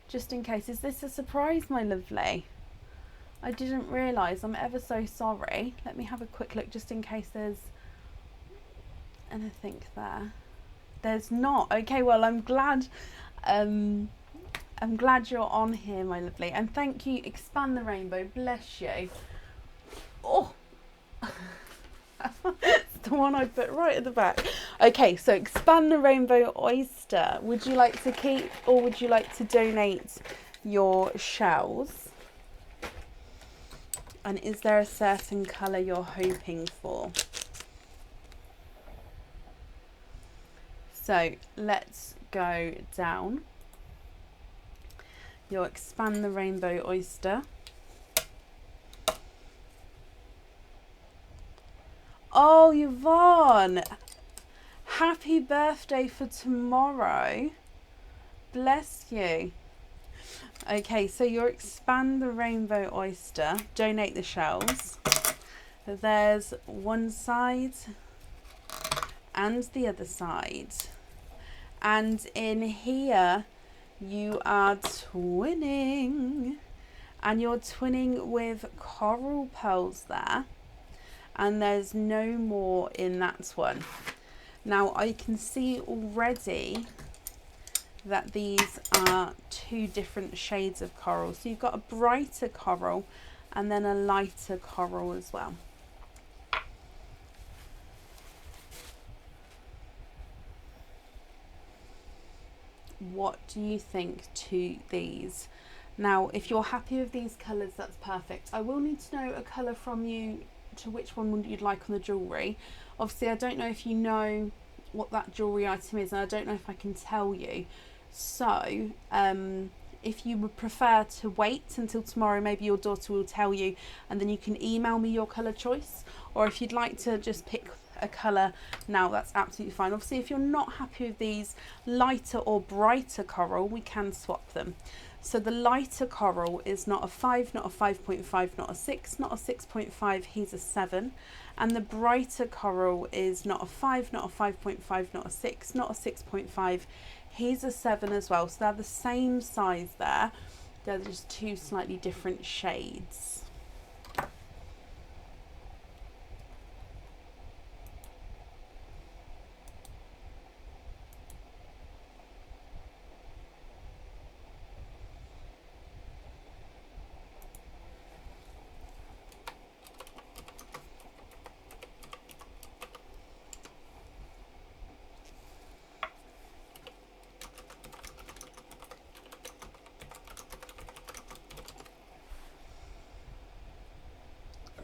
Just in case. Is this a surprise, my lovely? I didn't realise. I'm ever so sorry. Let me have a quick look just in case there's anything there. There's not. Okay, well, I'm glad you're on here, my lovely. And thank you, Expand the Rainbow. Bless you. Oh, it's the one I put right at the back. Okay, so Expand the Rainbow Oyster. Would you like to keep or would you like to donate your shells? And is there a certain colour you're hoping for? So let's go down. You'll Expand the Rainbow Oyster. Oh, Yvonne, happy birthday for tomorrow. Bless you. Okay, so you'll Expand the Rainbow Oyster, donate the shells. There's one side and the other side. And in here, you are twinning. And you're twinning with coral pearls there. And there's no more in that one. Now, I can see already that these are two different shades of coral. So you've got a brighter coral and then a lighter coral as well. What do you think to these? Now, if you're happy with these colours, that's perfect. I will need to know a colour from you to which one you'd like on the jewellery. Obviously, I don't know if you know what that jewellery item is, and I don't know if I can tell you. So, if you would prefer to wait until tomorrow, maybe your daughter will tell you, and then you can email me your colour choice. Or if you'd like to just pick a colour now, that's absolutely fine. Obviously, if you're not happy with these lighter or brighter coral, we can swap them. So the lighter coral is not a 5, not a 5.5, not a 6, not a 6.5, he's a 7. And the brighter coral is not a 5, not a 5.5, not a 6, not a 6.5, he's a 7 as well. So they're the same size there, they're just two slightly different shades.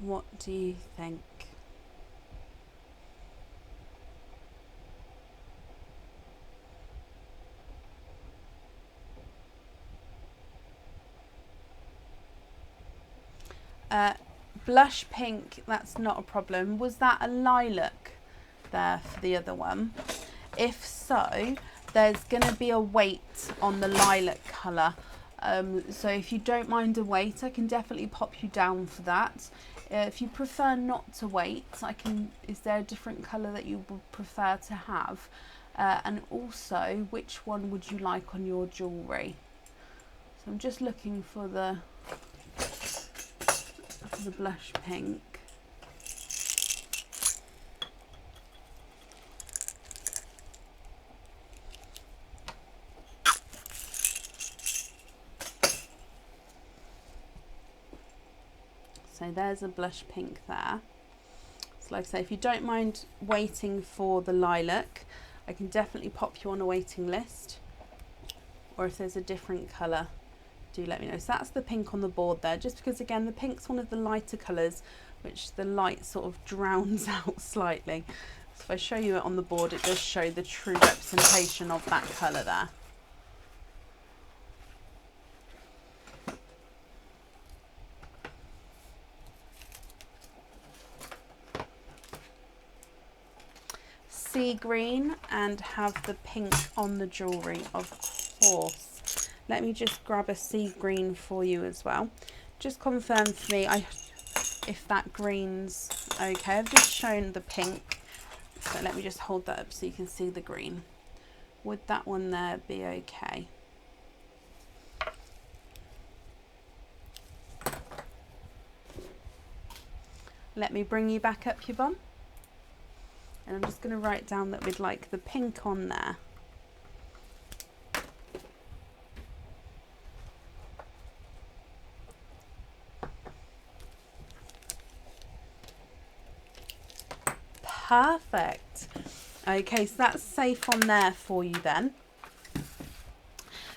What do you think? Blush pink, that's not a problem. Was that a lilac there for the other one? If so, there's going to be a weight on the lilac colour. So if you don't mind a weight, I can definitely pop you down for that. If you prefer not to wait, is there a different colour that you would prefer to have? And also, which one would you like on your jewellery? So I'm just looking for the blush pink. So there's a blush pink there. So like I say, if you don't mind waiting for the lilac, I can definitely pop you on a waiting list. Or if there's a different colour, do let me know. So that's the pink on the board there, just because again the pink's one of the lighter colours which the light sort of drowns out slightly. So if I show you it on the board, it does show the true representation of that colour there. sea green and have the pink on the jewellery, of course. Let me just grab a sea green for you as well. Just confirm for me if that green's okay. I've just shown the pink, so let me just hold that up so you can see the green. Would that one there be okay? Let me bring you back up, Yvonne. And I'm just going to write down that we'd like the pink on there. Perfect. Okay, so that's safe on there for you then.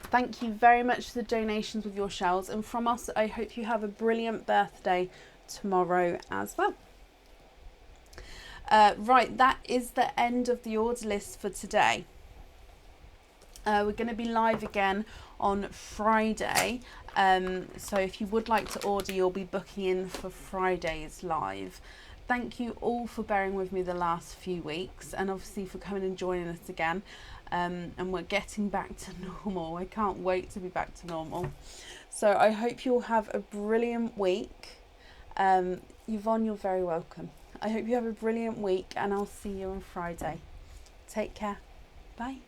Thank you very much for the donations with your shells, and from us, I hope you have a brilliant birthday tomorrow as well. Right, that is the end of the order list for today. We're going to be live again on Friday, so if you would like to order, you'll be booking in for Friday's live. Thank you all for bearing with me the last few weeks, and obviously for coming and joining us again. And we're getting back to normal. I can't wait to be back to normal. So I hope you'll have a brilliant week. Yvonne, you're very welcome. I hope you have a brilliant week, and I'll see you on Friday. Take care. Bye.